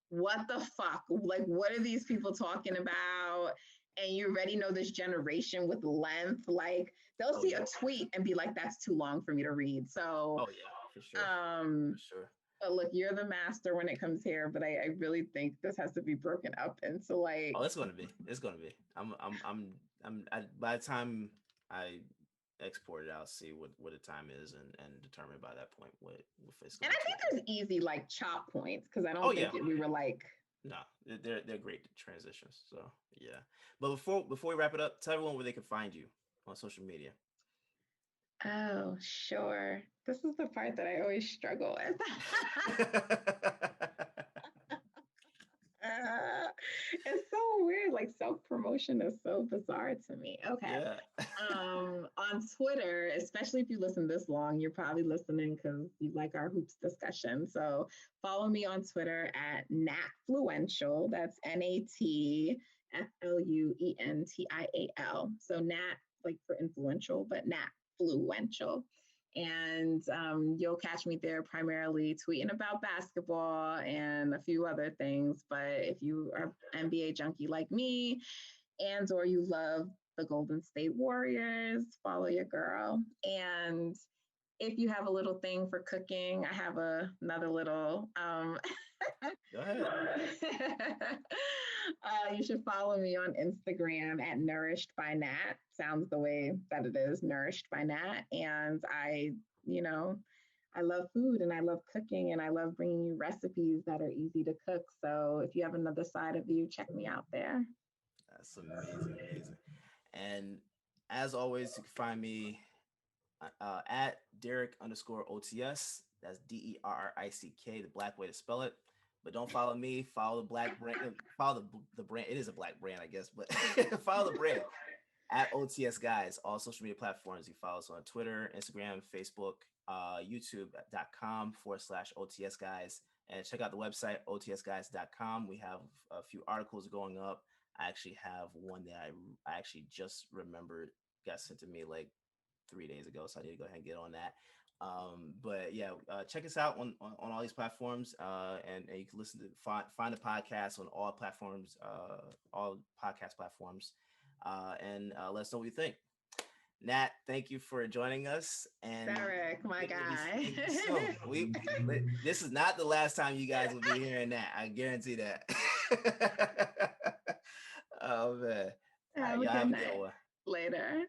what the fuck? Like, what are these people talking about? And you already know this generation with length. Like, they'll see a tweet and be like, that's too long for me to read. So For sure. Um, For sure. but look, you're the master when it comes here, but I really think this has to be broken up into like Oh, it's gonna be. It's gonna be. By the time I export it, I'll see what the time is and determine by that point what if it's and gonna I be think too. there's easy like chop points because I Oh don't yeah. think we were like, No, they're great transitions. So yeah. But before we wrap it up, tell everyone where they can find you on social media. oh, sure. This is the part that I always struggle with. It's so weird. Like self promotion is so bizarre to me. Okay. Yeah. On Twitter, especially if you listen this long, you're probably listening because you like our hoops discussion. So follow me on Twitter at Natfluential. That's NATFLUENTIAL. So Nat like for influential, but Natfluential. And you'll catch me there primarily tweeting about basketball and a few other things. But if you are NBA junkie like me, and or you love the Golden State Warriors, follow your girl. And if you have a little thing for cooking, I have another little Go ahead. you should follow me on Instagram at Nourished by Nat. Sounds the way that it is, Nourished by Nat. And you know, I love food and I love cooking and I love bringing you recipes that are easy to cook. So if you have another side of you, check me out there. That's amazing, amazing. And as always, you can find me at Derrick underscore OTS. That's DERRICK, the black way to spell it. But don't follow me. Follow the black brand. Follow the brand. It is a black brand, I guess, but follow the brand at OTS Guys. All social media platforms. You follow us on Twitter, Instagram, Facebook, youtube.com/OTS Guys. And check out the website, otsguys.com. We have a few articles going up. I actually have one that I actually just remembered got sent to me like 3 days ago, so I need to go ahead and get on that. But yeah, check us out on all these platforms, and you can listen to find the podcast on all platforms, all podcast platforms, and let us know what you think. Nat, thank you for joining us. And Derrick, my guy. This is not the last time you guys will be hearing that. I guarantee that. Oh man. Have a good night. Later.